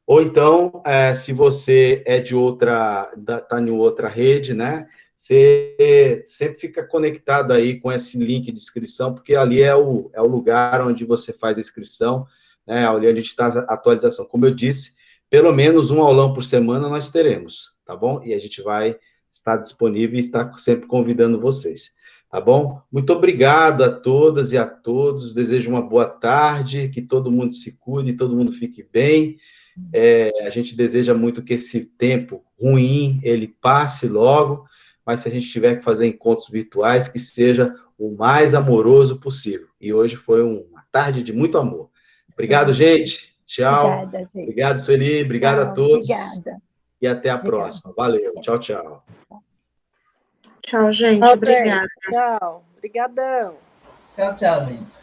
Ou então, se você é está em outra rede, né? Você sempre fica conectado aí com esse link de inscrição, porque ali é o lugar onde você faz a inscrição, né? Ali a gente está a atualização. Como eu disse, pelo menos um aulão por semana nós teremos, tá bom? E a gente vai estar disponível e estar sempre convidando vocês, tá bom? Muito obrigado a todas e a todos, desejo uma boa tarde, que todo mundo se cuide, todo mundo fique bem. A gente deseja muito que esse tempo ruim, ele passe logo, mas se a gente tiver que fazer encontros virtuais, que seja o mais amoroso possível. E hoje foi uma tarde de muito amor. Obrigado, gente. Tchau. Obrigada, gente. Obrigado, Sueli. Obrigado a todos. Obrigada. E até a próxima. Valeu. Tchau, tchau. Tchau, gente. Tchau, Obrigada. Tchau. Obrigadão. Tchau, tchau, gente.